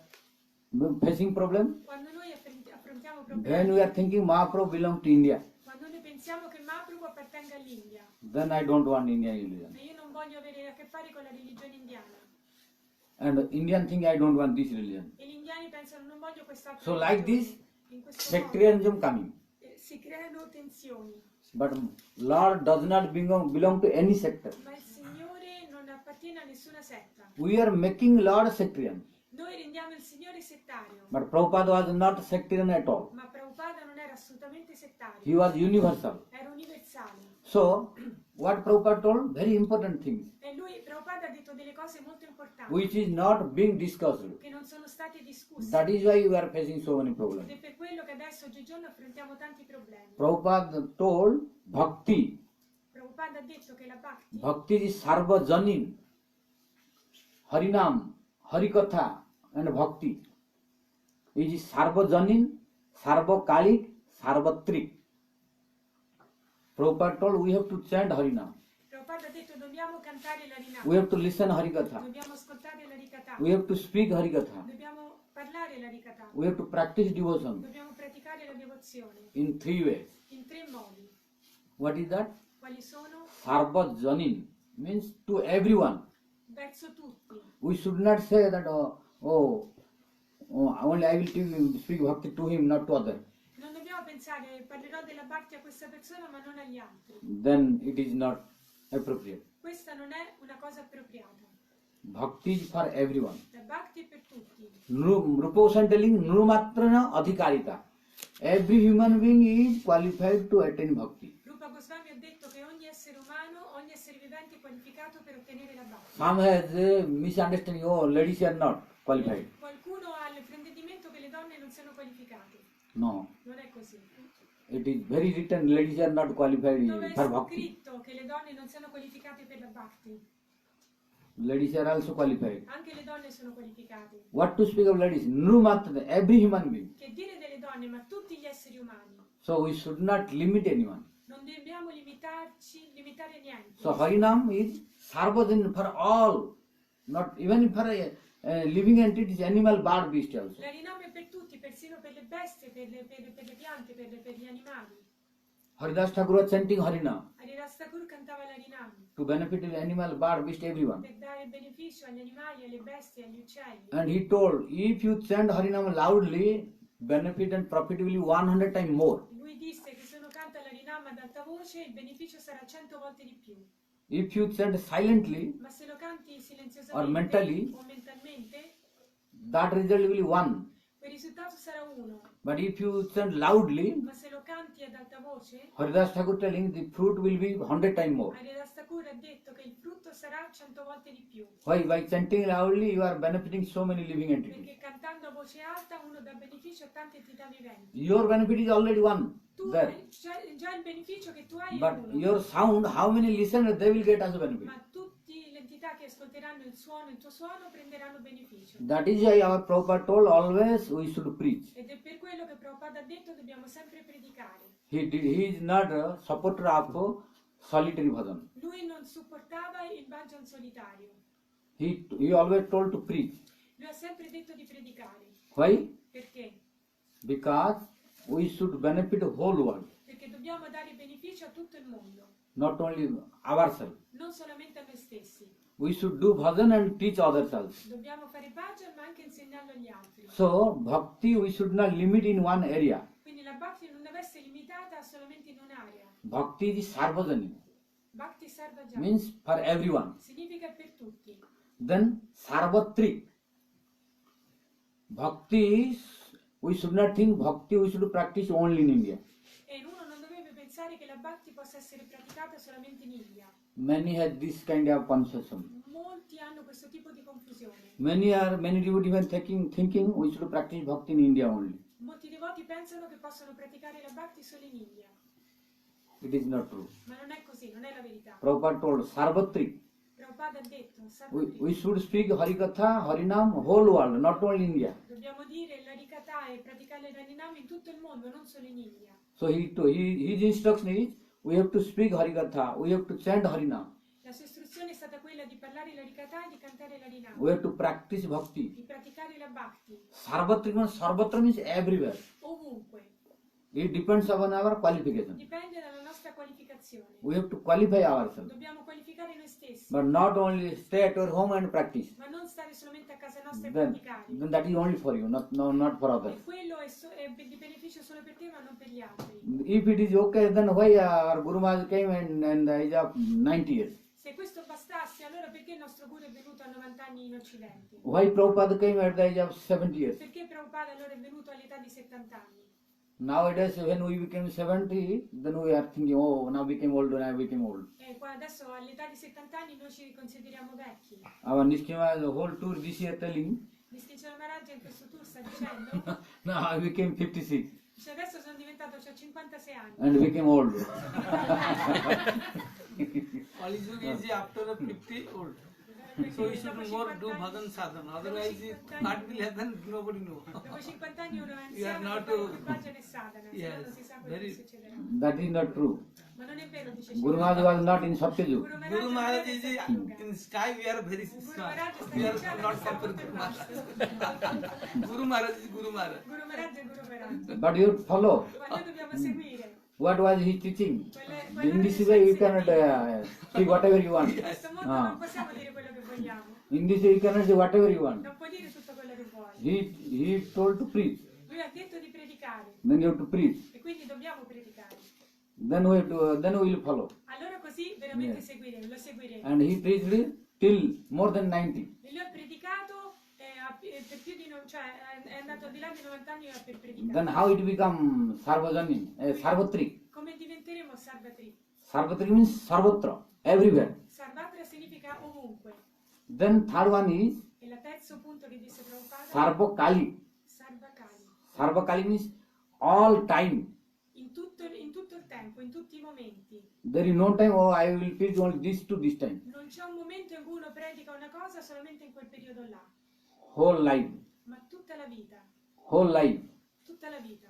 facing problem. Quando noi affrontiamo When problemi, we are thinking Mahaprabhu belongs to India, quando noi pensiamo che Mahaprabhu appartenga all'India, then I don't want Indian religion. e io non voglio avere a che fare con la religione indiana, And Indian think I don't want this religion. e gli indiani pensano non voglio quest'altra So like religione. this, In questo sectarianism coming. modo si creano tensioni, But Lord does not belong to any sector. ma il Signore non appartiene a nessuna setta. We are making Lord sectarian. Noi rendiamo il Signore settario, But Prabhupada was not sectarian at all. ma Prabhupada non era assolutamente settario, He was universal. era universale. So, what Prabhupada told? Very important things, E lui, Prabhupada, ha detto delle cose molto importanti which is not being discussed. che non sono state discusse. That is why we are facing so many Ed problems. è per quello che adesso oggigiorno affrontiamo tanti problemi. Prabhupada told Bhakti. Prabhupada ha detto che la Bhakti Bhakti is Sarvajanin. Harinam, Harikatha and Bhakti. It is Sarvajanin, Sarvakalik, Sarvatrik. Prabhupada told we have to chant Harinam. Prabhupada ha detto dobbiamo cantare We l'Harinam, have to listen Harikatha. dobbiamo ascoltare l'Harikatha, We have to speak Harikatha. dobbiamo parlare l'Harikatha, We have to practice devotion dobbiamo praticare la devozione in three ways. in tre modi. What is that? Quali sono? Sarvajanin means to everyone. Verso tutti. We should not say that only I will speak bhakti to him, not to other. Non dobbiamo pensare parlerò della Bhakti a questa persona ma non agli altri. Then it is not appropriate. Questa non è una cosa appropriata. Bhakti is for everyone. La Bhakti è per tutti. Rupa telling Nurumatrana Adhikarita. Every human being is qualified to attain bhakti. Rupa Goswami ha detto che ogni essere umano, ogni essere vivente è qualificato per ottenere la Bhakti. Some has a misunderstanding, oh, ladies are not qualified. Qualcuno ha il fraintendimento che le donne non siano qualificate. No, Non è così. it is very written, ladies are not qualified Dove è for bhakti. scritto che le donne non siano qualificate per la Bhakti? Ladies are also qualified. Anche le donne sono qualificate. What to speak of ladies? Nurumatra, every human being. Che dire delle donne, ma tutti gli esseri umani. So we should not limit anyone. Non dobbiamo limitare niente. So Harinam is Sarvajan for all, not even for a living entities, animal, bird, beast also. L'Harinam è per tutti, persino per le bestie, per le piante, per gli animali. Haridas Thakur was chanting Harinam Haridas Thakur cantava l'Harinam to benefit the animal, bird, beast, everyone. per dare beneficio agli animali, alle bestie, agli uccelli. And he told, if you chant Harinam loudly, benefit and profit will be 100 times more. Lui disse che se uno canta l'Harinam ad alta voce il beneficio sarà 100 volte di più. If you chant silently, Ma se lo canti Or silenziosamente mentally, o mentalmente, that result will be 1. quel risultato sarà 1. But if you chant loudly, Ma se lo canti ad alta voce, Haridas Thakur telling the fruit will be 100 times more. Haridas Thakur ha detto che il frutto sarà 100 volte di più. Why? By chanting loudly, you are benefiting so many living entities. Perché cantando a voce alta uno dà beneficio a tante entità viventi. Your benefit is already one Tu there. già il beneficio che tu hai è But uno. your sound, how many listeners they will get as a benefit? Ma tutte le entità personalità che ascolteranno il tuo suono prenderanno beneficio. That is why our Prabhupada told always we should preach. Ed è per quello che Prabhupada ha detto dobbiamo sempre predicare. He is not a supporter of solitary bhajan. Lui non supportava il bhajan solitario. He always told to preach. Lui ha sempre detto di predicare. Why? Perché? Because we should benefit the whole world, Perché dobbiamo dare beneficio a tutto il mondo, not only ourselves. non solamente a noi stessi. We should do bhajan and teach others also. Dobbiamo fare bhajan ma anche insegnarlo agli altri. So bhakti we should not limit in one area. Quindi la bhakti non deve essere limitata solamente in un'area. Bhakti is sarvajanic, Bhakti sarvajana means for everyone. significa per tutti. Then sarvatrik. Bhakti is, we should not think bhakti we should practice only in India. E uno non dovrebbe pensare che la bhakti possa essere praticata solamente in India. Many have this kind of conception. Molti hanno questo tipo di confusione. Many devotees are thinking we should practice bhakti in India only. Molti devoti pensano che possano praticare la bhakti solo in India, It is not true. ma non è così, non è la verità. Prabhupada told sarvatrik. Prabhupada ha detto, We should speak Harikatha, Harinam, whole world, not only India. dobbiamo dire l'Harikatha e praticare l'Harinam in tutto il mondo, non solo in India. So his instruction is we have to speak Harikatha, we have to chant Harinam, La sua istruzione è stata quella di parlare l'Harikatha e di cantare l'Harinam, we have to practice bhakti. di praticare la bhakti, Sarvatra means everywhere. ovunque. It depends upon our qualification. Dipende dalla nostra qualificazione. We have to qualify ourselves, Dobbiamo qualificare noi stessi, but not only stay at your home and practice. ma non stare solamente a casa nostra e Then praticare. that is only for you, not for others. E quello è di beneficio solo per te, ma non per gli altri. If it is okay, then why our Guru Maharaj came and the age of 90 years? Se questo bastasse, allora perché il nostro Guru è venuto a 90 anni in Occidente? Why Prabhupada came at the age of 70 years? Perché Prabhupada allora è venuto all'età di 70 anni? Nowadays, when we became 70, then we are thinking, oh, now became old, now became old. E qua adesso all'età di 70 anni noi ci consideriamo vecchi. Our Nishkima, the whole tour this year telling, Distinzione Maharaj in questo tour sta dicendo, now I became 56 cioè adesso sono diventato, ho 56 anni. and became old. Kali is after 50 old. So we should more do bhajan sadhana. Otherwise, what will happen, nobody knows. Dopo 50 anni uno è You are anziano, not non fa più bhajan e sadhana, se no yes, non si sa quello che very- succederà. That is not true. Ma non è vero, dice Guru Sridhar. Maharaj was not in Satyajug. Guru Maharaj is in sky, we are very Guru smart. Maharaj sta We are dicendo not che siamo compared tutti to bassi. Maharaj. Guru Maharaj is Guru Maharaj. Guru Maharaj è Guru Maharaj. But you follow Ma noi dobbiamo seguire. what was he teaching. Quelle In this erano way le you sue cannot insegnamenti. speak whatever you want. In questo mondo Ah. non possiamo dire quello che vogliamo. In this way you cannot say whatever you want. Non puoi dire tutto quello che vuoi. He told to preach. Lui ha detto di predicare Then you have to preach. e quindi dobbiamo predicare. Then we will follow. Allora così veramente Yes. seguiremo, lo seguiremo. And he preached till more than 90. E lui ha predicato per più di cioè è andato al di là di 90 anni per predicare. Then how it become Sarvajani, Sarvatrik. Come diventeremo Sarvatri? Sarvatrik means Sarvatra, everywhere. Sarvatra significa ovunque. Then third one is E il terzo punto che disse Prabhupada, Sarvakali. Sarvakali. Sarvakali means all time. In tutto il tempo, in tutti i momenti. There is no time, oh, I will preach only this to this time. Non c'è un momento in cui uno predica una cosa solamente in quel periodo là, Whole life. ma tutta la vita, Whole life. tutta la vita.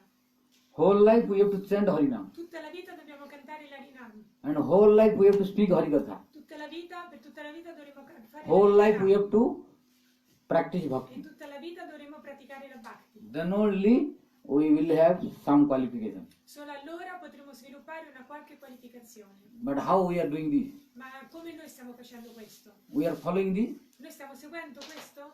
Whole life we have to chant Harinam. Tutta la vita dobbiamo cantare l'Harinam. And whole life we have to speak Harikatha. Tutta la vita, per tutta la vita dovremo fare Whole life we l'Harinam. have to practice E bhakti. tutta la vita dovremo praticare la Bhakti. Then only we will have some qualification. Solo allora potremo sviluppare una qualche qualificazione. But how we are doing this? Ma come noi stiamo facendo questo? We are following this? Noi stiamo seguendo questo?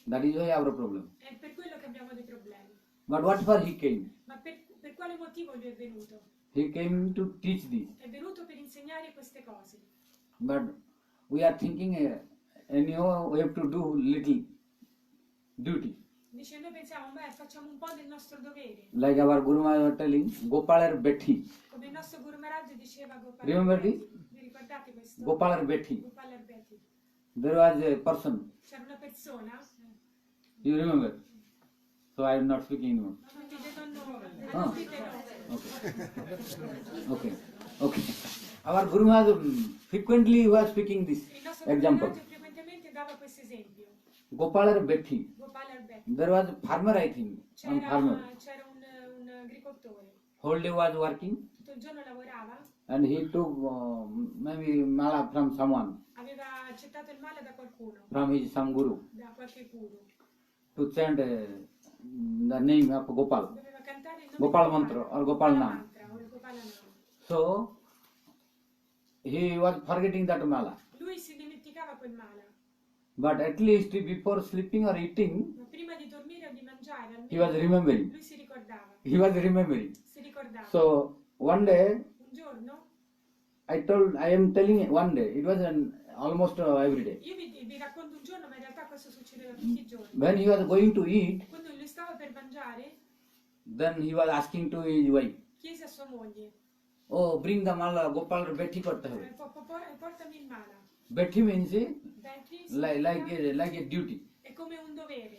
That is why our problem. È per quello che abbiamo dei problemi. But what for he came? Ma per quale motivo lui è venuto? He came to teach this. È venuto per insegnare queste cose. But we are thinking, anyhow, we have to do little duty. Dice, noi pensiamo, beh, facciamo un po' del nostro dovere. Like our Guru Maharaj was telling, Gopalar Bethi. Come il nostro Guru Maharaj diceva Gopal Remember Arbeti. this? Vi ricordate questo? Gopalar Bethi. Gopal Arbeti. There was a person. C'era una persona, You remember? So I am not speaking anymore. non ti vedo il nome, Ah. non ti vedo. Okay. Okay. Our Guru Maharaj frequently was speaking this Il nostro Guru example. Maharaj questo esempio. Gopal Bethi. Gopal Alberti. There was a farmer, I think, one farmer. C'era un agricoltore, Whole day was working tutto il giorno lavorava, and he took maybe mala from someone, aveva accettato il male da qualcuno, from his some guru, da qualche guru. to chant the name of Gopal. Doveva cantare il nome Gopal di mantra or Gopal Nam. mantra o il Gopala Nam. So he was forgetting that mala. Lui si dimenticava quel mala, But at least before sleeping or eating, ma prima di dormire o di mangiare he was almeno remembering. lui si ricordava. He was remembering. Si ricordava. So one day, Un giorno, I am telling one day, it was almost every day. io vi racconto un giorno, ma in realtà questo succedeva tutti i giorni. When he was going to eat, Quando lui stava per mangiare, then he was asking to his wife, chiese a sua moglie, "Oh, bring the mala, Gopal Bethi korte hobe." portami il mala. Bethi means Betti like a duty. è come un dovere.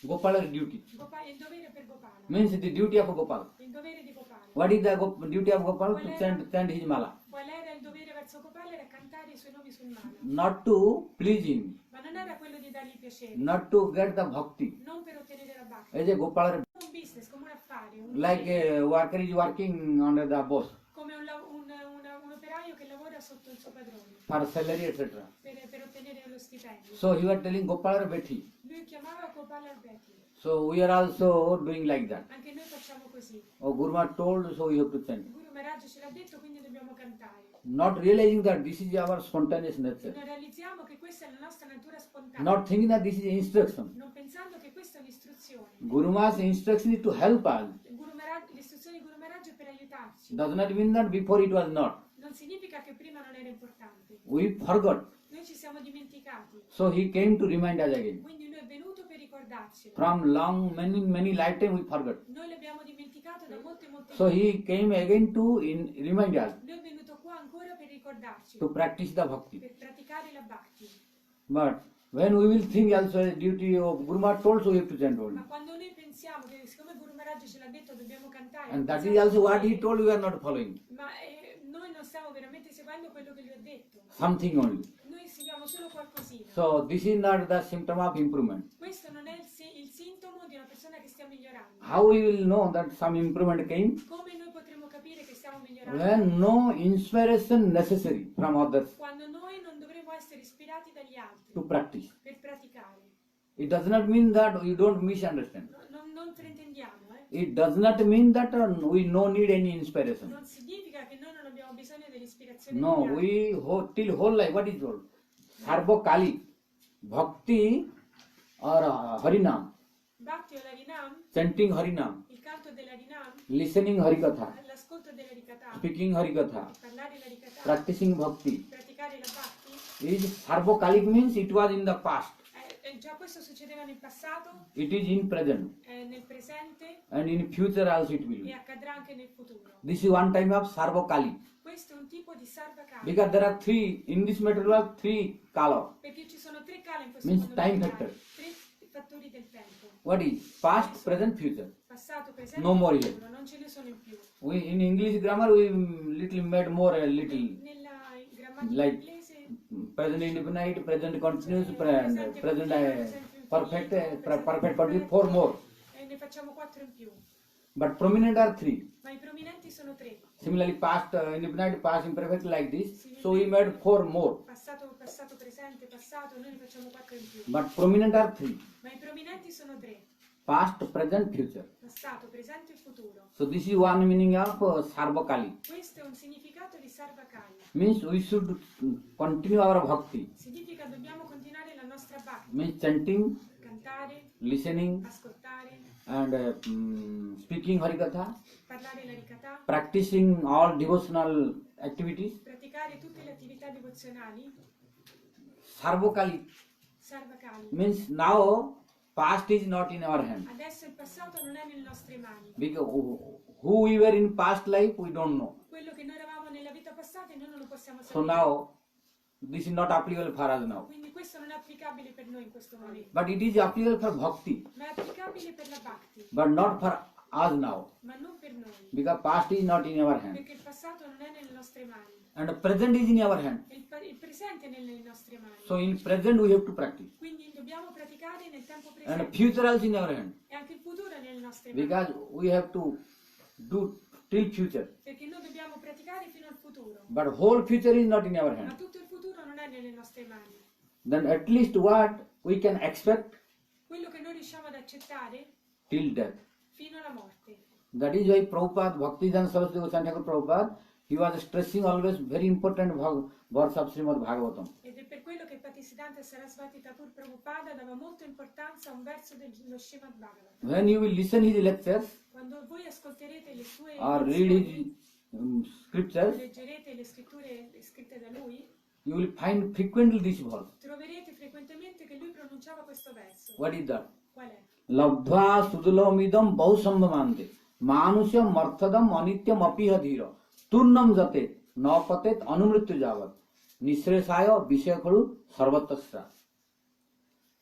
Gopal duty Il dovere per Gopala. means the duty of Gopal. Il dovere di Gopala. What is the duty of Gopal? To chant his mala, Qual era il dovere verso Gopala? Era cantare i suoi nomi sul mala. not to please him, Ma non era quello di dargli piacere, not to get the bhakti. non per ottenere la bhakti. As a Gopal, Un business, come un affare, like a worker is working under the boss come un operaio che lavora sotto il suo padrone for salary, etc. per ottenere lo stipendio. So he was telling Gopal Bethi. Lui chiamava Gopala Alberti. So we are also doing like that. Anche noi facciamo così. Oh, Guru Maharaj told, so we have to chant. Guru Maharaj ce l'ha detto, quindi dobbiamo cantare. Not realizing that this is our spontaneous nature. Non realizziamo che questa è la nostra natura spontanea. Not thinking that this is instruction. Non pensando che questa è un'istruzione. Guru Maharaj's instruction is to help us. L'istruzione di Guru Maharaj è per aiutarci. Does not mean that before it was not. Non significa che prima non era importante. We forgot. Noi ci siamo dimenticati. So he came to remind us again. Quindi lui è venuto per ricordarci. From long, many lifetime we forgot. Noi l'abbiamo dimenticato da molte So he came again to remind us Lui è venuto qua ancora per ricordarci. to practice the bhakti. Per praticare la bhakti. But when we will think also a duty of Guru Maharaj told, so we have to chant only. Ma quando noi pensiamo che siccome Guru Maharaj ce l'ha detto dobbiamo cantare. And that is also what he told, we are not following. Ma noi non stiamo veramente seguendo quello che lui ha detto. Something only. Noi seguiamo solo qualcosina. So this is not the symptom of improvement. Questo non è il sintomo di una persona che stia migliorando. How we will know that some improvement came? Come noi potremo capire che stiamo migliorando? When no inspiration necessary from others Quando noi non dovremo essere ispirati dagli altri to practice. per praticare. It does not mean that you don't misunderstand. Non fraintendiamo, It does not mean that we no need any inspiration. Non significa che noi non abbiamo bisogno dell'ispirazione No, degli altri. we till whole life, what is told? Sarva Kali, Bhakti or Harinam, Bhakti o l'Harinam, chanting Harinam, il canto dell'Harinam, listening Harikatha, l'ascolto dell'Harikatha, speaking Harikatha, parlare l'Harikatha, practicing Bhakti. praticare la Bhakti. Is Sarva Kalik means it was in the past, Già questo succedeva nel passato, it is in present, nel presente and in future also it will e be. accadrà anche nel futuro. This is one time of Sarva Kali. Questo è un tipo di sarva kala. Because there are three, in this material, three kala. Perché ci sono tre kala in questo Means mondo time materiale. factor. Tre fattori del tempo. What is? Past, present, future. Passato, presente No more e here. futuro. Non ce ne sono in più. We in English grammar we little made more a little Nella grammatica like inglese present indefinite, present continuous, present perfect, perfect continuous, four more. ne facciamo quattro in più. But prominent are three. Ma i prominenti sono tre. Similarly, past indefinite, past imperfect like this. So we made four more. Passato, passato, presente, passato, noi ne facciamo quattro in più. But prominent are three. Ma i prominenti sono tre. Past, present, future. Passato, presente e futuro. So this is one meaning of Sarva Kali. Questo è un significato di sarva kali. Means we should continue our bhakti. Significa dobbiamo continuare la nostra bhakti. Means chanting, Cantare, listening, ascoltare, and speaking Harikatha, parlare la ricatà, practicing all devotional activities. praticare tutte le attività devozionali. Sarva Kali Sarva kali. means now past is not in our hand. Adesso il passato non è nelle nostre mani. Because who we were in past life we don't know. Quello che noi eravamo nella vita passata e noi non lo possiamo So sapere. now this is not applicable for us now. Quindi questo non è applicabile per noi in questo momento. But it is applicable for bhakti, Ma è applicabile per la bhakti, but not for us now. ma non per noi. Because past is not in our hand. Perché il passato non è nelle nostre mani. and present is in our hand. e il presente è nelle nostre mani. So in present we have to practice, Quindi dobbiamo praticare nel tempo and presente future also in our hand, e anche il futuro è nelle nostre mani. because we have to do till future. Perché noi dobbiamo praticare fino al futuro. But whole future is not in our Ma hand. tutto il futuro non è nelle nostre mani. Then at least what we can expect Quello che noi riusciamo ad accettare till death. fino alla morte. That is why Prabhupada, Bhaktivedanta Saraswati Goswami Thakur Prabhupada, he was stressing always very important verse of Srimad Bhagavatam. Ed è per quello che il Bhaktisiddhanta Saraswati Thakur Prabhupada dava molta importanza a un verso dello Srimad Bhagavatam. When you will listen his lectures Quando voi ascolterete le sue or read lezioni, his scriptures, leggerete le scritture scritte da lui, you will find frequently this verse. troverete frequentemente che lui pronunciava questo verso. What is that? Qual è? Labdva sudulomidam bahusambhamante manusyam marthadam anityam apiha dhira turnam jate napatet anumrityu javat nisresaya vishayakhalu sarvatasra.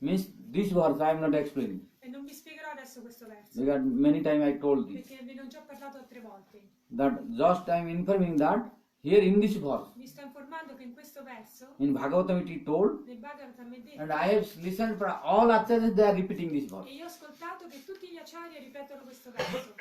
Means this verse I am not explaining, E non vi spiegherò adesso questo verso, because many times I told this. perché ve ne ho già parlato altre volte. That just I am informing that here in this verse, Vi sto informando che in questo verso, in Bhagavatam it is told, nel Bhagavatam è detto, and I have listened for all acharyas, they are repeating this verse. e io ho ascoltato che tutti gli acharya ripetono questo verso.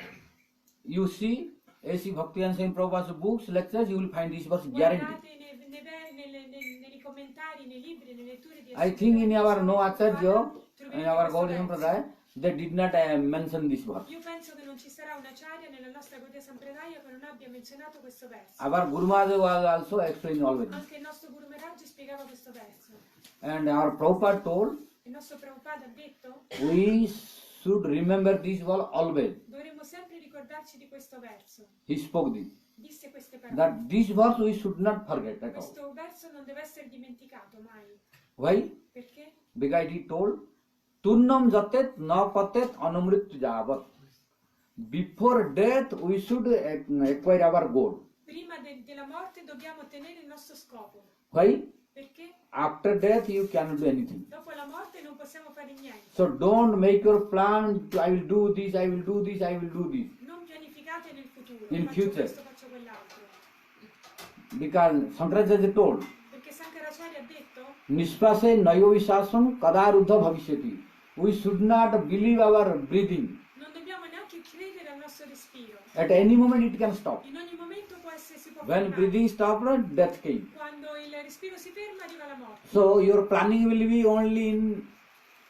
You see, A.C. Bhaktivedanta Swami Prabhupada's books, lectures, you will find this verse guaranteed. Guardate nei commentari, nei libri, nelle letture di I think in our no acharya, troverete in our questo Gaudiya verso. Sampradaya, they did not mention this verse. Io penso che non ci sarà un acharya nella nostra Gaudiya Sampradaya che non abbia menzionato questo verso. Our Guru Maharaj was also explaining always. Anche il nostro Guru Maharaj spiegava questo verso. And our Prabhupada told, Il nostro Prabhupada ha detto, we should remember this verse always. dovremmo sempre ricordarci di questo verso. He spoke this. Disse queste parole. That this verse we should not forget at all. Questo verso non deve essere dimenticato mai. Why? Perché? Because he told, Turnam jatet na patet anumrit javat. Before death, we should acquire our goal. Prima della morte dobbiamo ottenere il nostro scopo. Why? Perché? After death, you cannot do anything. Dopo la morte non possiamo fare niente. So don't make your plan, I will do this, I will do this, I will do this. Non pianificate nel futuro. In Faccio future. questo, faccio quell'altro. Because Shankaracharya told, Perché Sankaracharya ha detto, Nispase nayo visasam kadaruddha bhavishyati. We should not believe our breathing. non dobbiamo neanche credere al nostro respiro. At any moment it can stop. In ogni momento si può When fermare. breathing stopped, death came. Quando il respiro si ferma arriva la morte. So your planning will be only in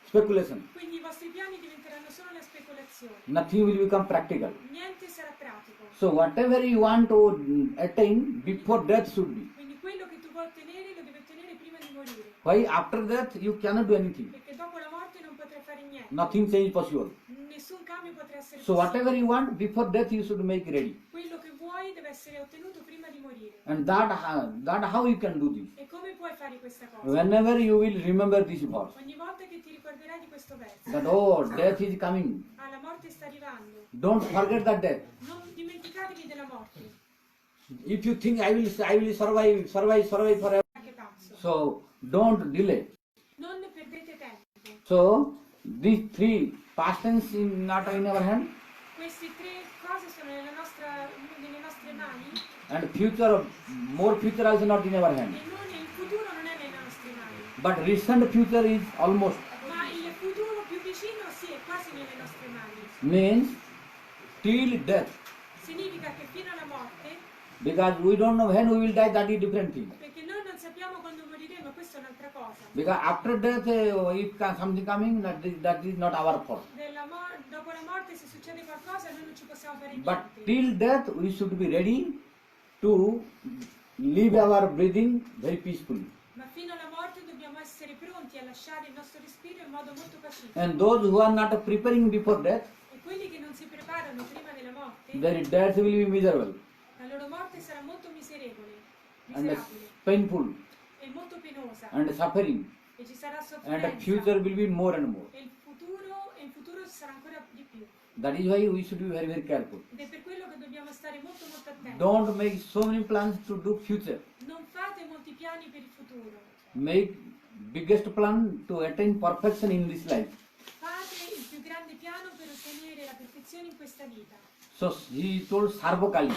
speculation. Quindi i vostri piani diventeranno solo una speculazione. Nothing will become practical. Niente sarà pratico. So whatever you want to attain before death should be. Quindi quello che tu vuoi ottenere lo devi ottenere prima di morire. Why after death you cannot do anything. Perché dopo la morte non potrai fare niente. Nothing change possible. Nessun cambio potrà essere So possibile. whatever you want before death you should make ready. Quello che vuoi deve essere ottenuto prima di morire. And that how you can do this. E come puoi fare questa cosa? Whenever you will remember this verse. Ogni volta che ti ricorderai di questo verso. That oh death is coming. Ah, la morte sta arrivando. Don't forget that death. Non dimenticatevi della morte. If you think I will survive forever. Che pazzo. So don't delay. Non perdete tempo. So these three past tense is not in our hand, Queste tre cose sono nelle nostre mani and future more future also not in our hand. e il futuro non è nelle nostre mani. But recent future is almost Ma il futuro più vicino sì, è quasi nelle nostre mani. means till death. Significa che fino alla morte, Because we don't know when we will die, that is different thing. perché noi non sappiamo quando moriremo, questa è un'altra cosa. Because after death, if something coming, that is not our fault. Dopo la morte se succede qualcosa noi non ci possiamo fare But niente. till death, we should be ready to live our breathing very peacefully. Ma fino alla morte dobbiamo essere pronti a lasciare il nostro respiro in modo molto pacifico. And those who are not preparing before death, E quelli che non si preparano prima della morte, their death will be miserable la loro morte sarà molto miserevole, and miserabile painful e molto penosa. and suffering, E ci sarà and sofferenza. the future will be more and more. E in futuro ci sarà ancora di più. That is why we should be very, very careful. Ed è per quello che dobbiamo stare molto molto attenti. Don't make so many plans to do future. Non fate molti piani per il futuro. Make biggest plan to attain perfection in this life. Fate il più grande piano per ottenere la perfezione in questa vita. So he told Sarvakali.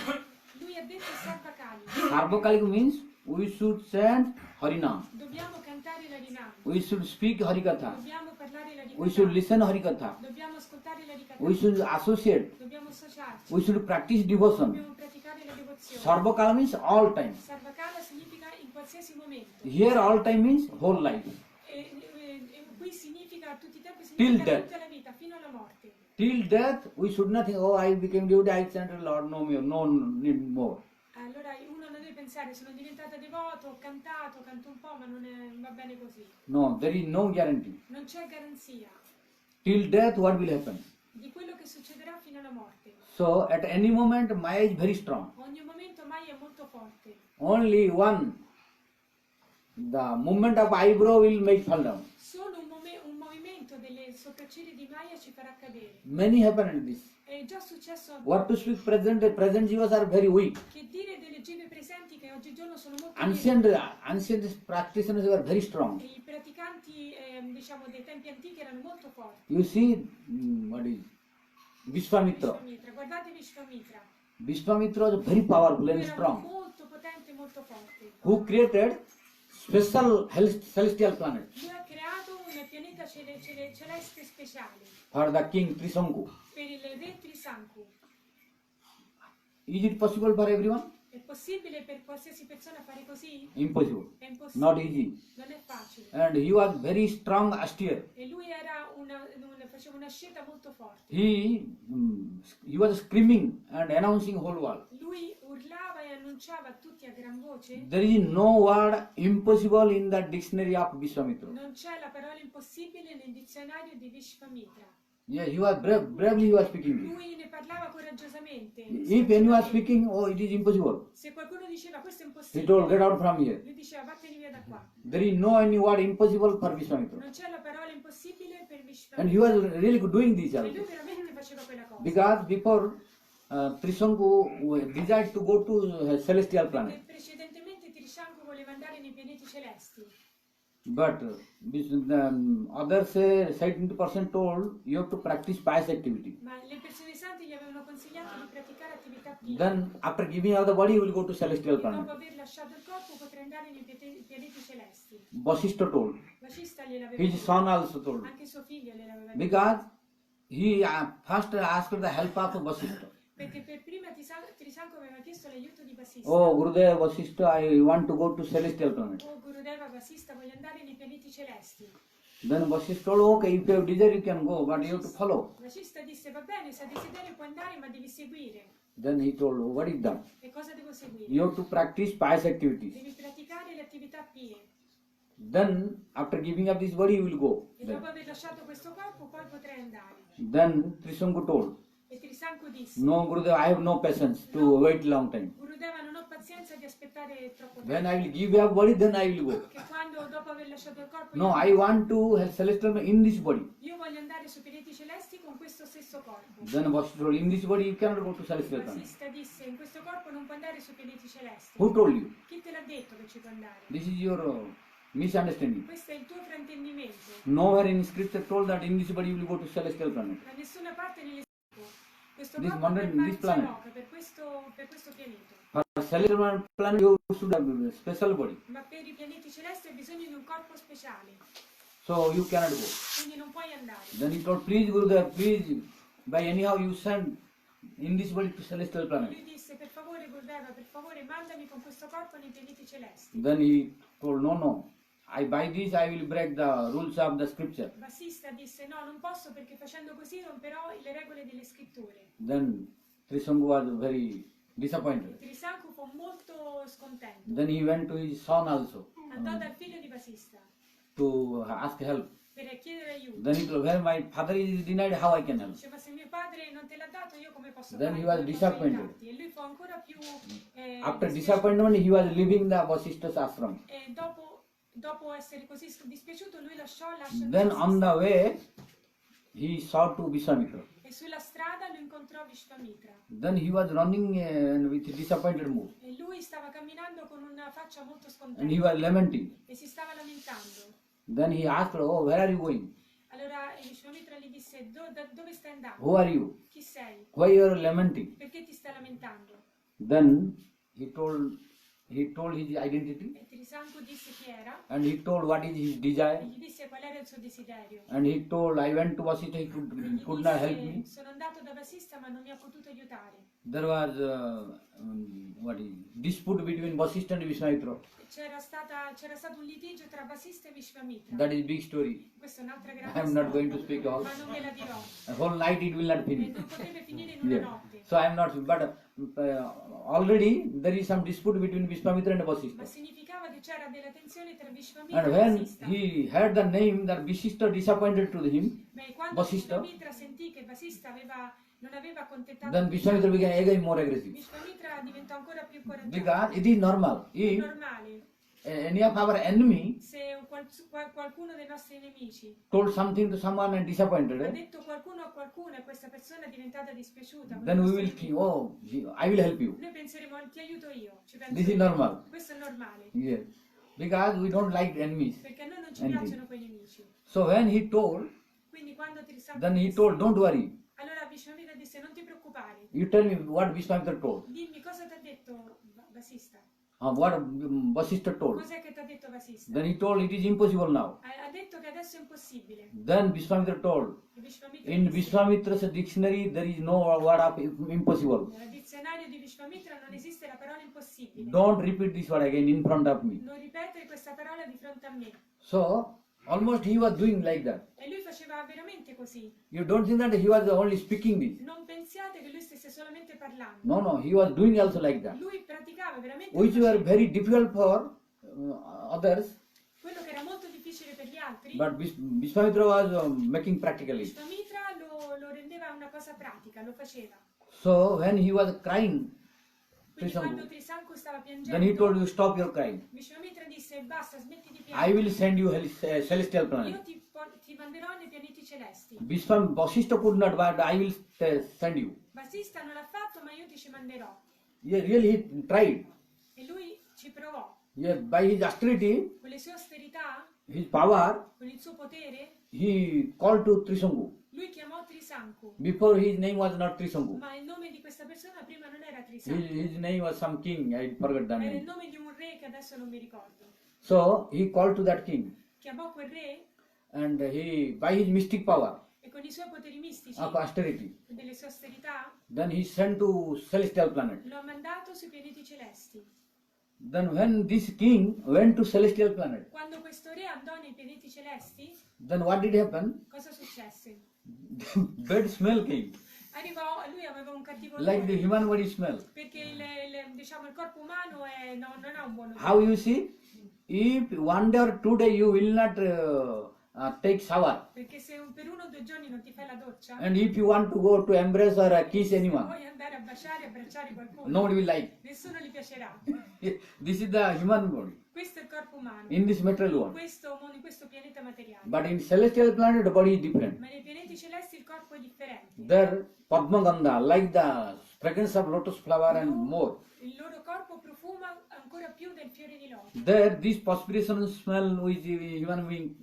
Lui lui ha detto Sarvakali. Sarvakalik means we should chant Harinam. Dobbiamo cantare l'Harinam. We should speak Harikatha. Dobbiamo parlare l'Harikatha. We should listen Harikatha. Dobbiamo ascoltare l'Harikatha. We should associate. Dobbiamo associarci. We should practice devotion. Dobbiamo praticare la devozione. Sarvakala means all time. Sarvakala significa in qualsiasi momento. Here all time means whole life. E qui significa a tutti i tempi, Till significa death. tutta la vita, fino alla morte. Till death we should not think, oh I became devotee, I chanted Lord, no more, no need more. Allora uno non deve pensare, sono diventata devoto, ho cantato, canto un po', ma va bene così. No, there is no guarantee. Non c'è garanzia Till death what will happen? di quello che succederà fino alla morte. So at any moment Maya is very strong. Ogni momento mai è molto forte. Only one, the movement of eyebrow will make fall down. Solo un movimento delle sopracciglia di Maya ci farà cadere. Many happen in this. È già successo a What to speak present jivas are very weak. che dire delle gemme presenti che oggigiorno sono molto Ancient practitioners were very strong. deboli. I praticanti diciamo dei tempi antichi erano molto forti. You see, what is Vishwamitra. Vishwamitra, guardate Vishwamitra. Vishwamitra was very powerful Lui and era strong. molto potente e molto forte. Who created special celestial planet Lui ha creato un pianeta celeste speciale for the king Trisanku. per il re Trisanku. Is it possible for everyone? È possibile per qualsiasi persona fare così? Impossible. È impossibile. Not easy. Non è facile. And he was very strong austere. E lui era faceva una scelta molto forte. He was screaming and announcing whole world. Lui urlava e annunciava a tutti a gran voce. There is no word impossible in the dictionary of Vishwamitra. Non c'è la parola impossibile nel dizionario di Vishwamitra. Yeah, he was bravely he was speaking. Lui ne parlava coraggiosamente. If anyone was speaking, oh, it is impossible. Se qualcuno diceva questo è He impossibile, told, get out from here. lui diceva vattene via da qua. There is no any word impossible for Vishwamitra. Non c'è la parola impossibile per And he Vishwamitra. was really doing this E also. lui veramente faceva quella cosa. Because before Trisanku desired to go to celestial Perché planet. precedentemente Trishanku voleva andare nei pianeti celesti. But others say 70% told you have to practice pious activity. Ma le persone sante gli avevano consigliato di praticare attività pie. Then after giving up the body, you will go to celestial E dopo planet. aver lasciato il corpo potrei andare nei pianeti celesti. Vasishtha told. Vashista gliel'aveva His detto. son also told. Anche suo figlio gliel'aveva detto. Because he first asked the help of Vasishtha. Perché per prima Trisanku aveva chiesto l'aiuto di Vasista. Oh, Gurudev Vasishtha, I want to go to celestial planet. Oh Gurudeva Vasista, voglio andare nei pianeti celesti. Then Vasishtha told, okay, if you have desire, you can go, but you have to follow. Vasista disse va bene, se hai desiderio puoi andare ma devi seguire. Then he told, what is that? E cosa devo seguire? You have to practice pious activities. Devi praticare le attività pie. Then, after giving up this body, you will go. E dopo aver lasciato questo corpo poi potrai andare. Then Trisanku told, E Trisanku disse no, Gurudev, I have no patience to wait long time. Gurudeva non ho pazienza di aspettare troppo When tempo. I will give up body, then I will go. Che quando dopo aver lasciato il corpo No, I want to have celestial in this body. io voglio andare sui pianeti celesti con questo stesso corpo. Then Vasishtha told, in this body you cannot go to celestial planet. Vasista disse in questo corpo non puoi andare sui pianeti celesti. Who told you? Chi te l'ha detto che ci puoi andare? This is your misunderstanding. Questo è il tuo fraintendimento. Nowhere in scripture told that in this body you will go to celestial planet. Da nessuna parte negli questo This corpo wonder per in this planet. Loka, per questo pianeta. For celestial planet you should have a special body. Ma per i pianeti celesti hai bisogno di un corpo speciale, So you cannot go. quindi non puoi andare. Then he told, please Gurudev, please, by anyhow you send in this body to celestial planet. Lui disse per favore Gurdeva, per favore mandami con questo corpo nei pianeti celesti. Then he told, no, by this I will break the rules of the scripture. Vasista disse no, non posso perché facendo così romperò le regole delle scritture. Then Trisanku was very disappointed. Trisanku fu molto scontento. Then he went to his son also Andò dal figlio di Vasista to ask help. per chiedere aiuto. Then he told, well, my father is denied, how I can help? Dice ma se mio padre non te l'ha dato io come posso Then fare? he was Come posso disappointed. aiutarti? E lui fu ancora più After dispiaciuto. disappointment, he was leaving the Vasishtha's ashram. E dopo essere così dispiaciuto lui lascia Then on Vasista. the way, he saw to Vishwamitra. E sulla strada lo incontrò Vishwamitra. Then he was running with disappointed mood. E lui stava camminando con una faccia molto And he scontenta was lamenting. e si stava lamentando. Then he asked, oh, where are you going? Allora Vishwamitra gli disse dove stai andando? Who are you? Chi sei? Why you are lamenting? Perché ti stai lamentando? Then he told his identity, E Trisanku disse chi era and he told what is his e desire, gli disse qual era il suo desiderio. and he told I went to Vasishtha, he E gli could not help disse me. sono andato da Vasista ma non mi ha potuto aiutare. There was dispute between Vasishtha and Vishwamitra. C'era stato un litigio tra Vasista e Vishvamitra. That is big story. Questa è un'altra I grande am not storia, going to speak all. ma non ve la dirò. A whole night it will not E finish. non potrebbe finire in una Yeah. notte. So I am not, but already there is some dispute between Vishwamitra and Ma Vasishtha. significava che c'era della tensione tra Vishvamitra And e when Vasista. he heard the name that Vasishtha disappointed to him, Beh, quando Vasishtha, Vishvamitra sentì che Vasista non aveva accontentato then Vishwamitra became again more aggressive. Vishvamitra diventò ancora più coraggioso. Because it is normal. È If normale any of our enemy se qualcuno dei nostri nemici told something to someone and ha disappointed, detto qualcuno a qualcuno e questa persona è diventata dispiaciuta con then i we nostri will nemici, think, oh, I will help you. noi penseremo ti aiuto io, ci penso This is io. normal. Questo è normale, Yes. Because we don't like enemies. perché a noi non ci Anything. piacciono quei nemici. So when he told, Quindi quando Trisanku then he disse, told, don't worry. allora Vishvamitra disse non ti preoccupare, You tell me what Vishwamitra told. dimmi cosa ti ha detto Vasista, What Vasishtha told. cos'è che ti ha detto Vasista. Then he told it is impossible now. Ha detto che adesso è impossibile. Then Vishwamitra told, E Vishvamitra in disse, Vishwamitra's dictionary there is no word of impossible. nel dizionario di Vishvamitra non esiste la parola impossibile. Don't repeat this word again in front of me. Non ripetere questa parola di fronte a me. So almost he was doing like that. E lui faceva veramente così. You don't think that he was only speaking this. Non pensiate che lui stesse solamente parlando. No, he was doing also like that. Lui praticava veramente Which lo were faceva. very difficult for others, Quello che era molto difficile per gli altri. but Vishwamitra was making practically. Vishvamitra lo rendeva una cosa pratica, lo faceva. So when he was crying, Quindi quando Trisanku, Trisanku stava then he told piangendo, you stop your crying. Vishvamitra disse basta, smetti di I piangere. will send you celestial Io planet. ti manderò nei pianeti celesti. Vasishtha could not, but I will send you. Vasista non l'ha fatto, ma io ti ci manderò. Yeah, really he tried. E lui ci provò. Yeah, by his austerity, Con le sue austerità, his power, con il suo potere, he called to Trisanku. lui chiamò Trisanku. Before his name was not Trisanku. Ma il nome di questa persona prima non era His, Trisanku. his name was some king, I forgot the Era il name. nome di un re che adesso non mi ricordo. So he called to that king, Chiamò quel re and he, by his mystic power e con i suoi poteri mistici of austerity, e delle sue austerità then he sent to celestial planet. lo ha mandato sui pianeti celesti. Then when this king went to celestial planet, Quando questo re andò nei pianeti celesti, then what did happen? cosa successe? Bad smell came, Lui aveva un cattivo like the odore, human body smell. perché diciamo, il corpo umano non ha un buon odore. How you see? If one day or 2 days you will not take shower, Perché se per 1 o 2 giorni non ti fai la doccia, and if you want to go to embrace or kiss anyone, puoi andare a baciare e abbracciare qualcuno, nobody will like. nessuno gli piacerà. This is the human body Questo è il corpo umano, in this material in world. questo mondo, in questo pianeta materiale. But in celestial planet, the body is different. Ma nei pianeti celesti il corpo è differente. There, Padma Gandha, like the fragrance of lotus flower and more. Il loro corpo profuma ancora più del fiore di loto. There, this perspiration smell which human being,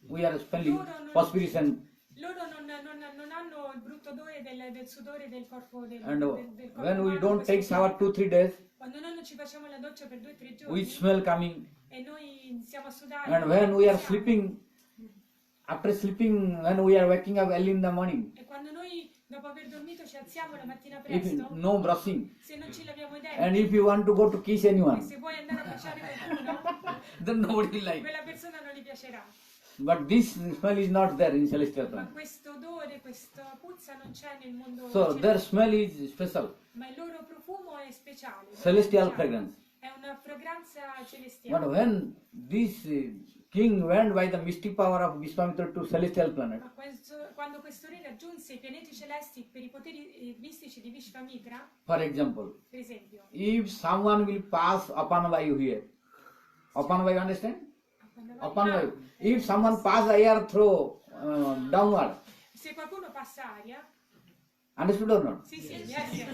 we are smelling, perspiration. Loro non hanno il brutto odore del sudore del corpo del And corpo when we umano, don't take questo shower corpo. 2-3 days, Quando noi non ci facciamo la doccia per 2 o 3 giorni we smell coming. e noi iniziamo a sudare. And when we are siamo. sleeping, after sleeping, when we are waking up early in the morning, E quando noi dopo aver dormito ci alziamo la mattina if presto, no brushing, se non ci laviamo i and denti, if you want to go to kiss e anyone, se vuoi andare a baciare qualcuno, then nobody will like. quella persona non gli piacerà. But this smell is not there in celestial Ma planet. questo odore, questa puzza non c'è nel mondo So their celeste. smell is special, Ma il loro profumo è speciale. celestial speciale. fragrance. È una fragranza But celestiale. when this king went by the mystic power of Vishwamitra to celestial planet, Ma quando questo re raggiunse i pianeti celesti per i poteri mistici di Vishvamitra, for example, per esempio, if someone will pass upon Vayu here, upon Vayu, understand? Upon Vayu. If someone pass air through downward, se qualcuno passa aria, Understood or not? Sì, sì, yes, yes.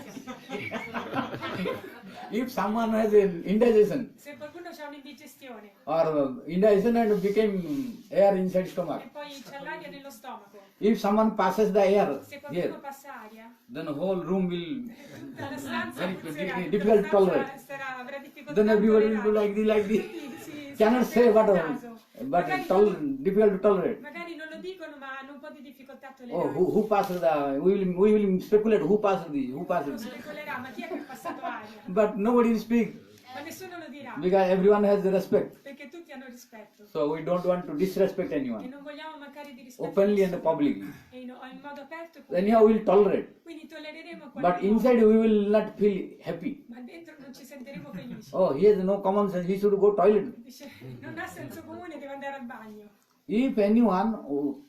If someone has an indigestion Se qualcuno ha un'indigestione or indigestion and became air inside stomach, e poi c'è l'aria nello stomaco, if someone passes the air se qualcuno here, passa aria, then the whole room will, tutta la stanza Very puzzerà, tutta difficult la to tolerate. stanza avrà difficoltà then a everybody will do tollerare. like this. Tutti si Cannot say metteranno what, il naso. but Magari difficult to tolerate. magari non lo dicono, ma hanno un po' di difficoltà a Oh, tollerare. who passed the? We will speculate who passed this, who passed Uno this. specolerà, ma chi è che ha passato aria? But nobody will speak Ma nessuno lo dirà, because everyone has the respect. perché tutti hanno rispetto. So we don't want to disrespect E anyone non vogliamo mancare di rispetto a openly and nessuno. publicly. E in modo aperto e Anyhow, pubblico. we'll tolerate. Quindi tollereremo a But qualche inside modo, we will not feel happy. ma dentro non ci sentiremo felici. Oh, he has no common sense. He should go toilet. Dice, non ha senso comune, deve andare al bagno. If anyone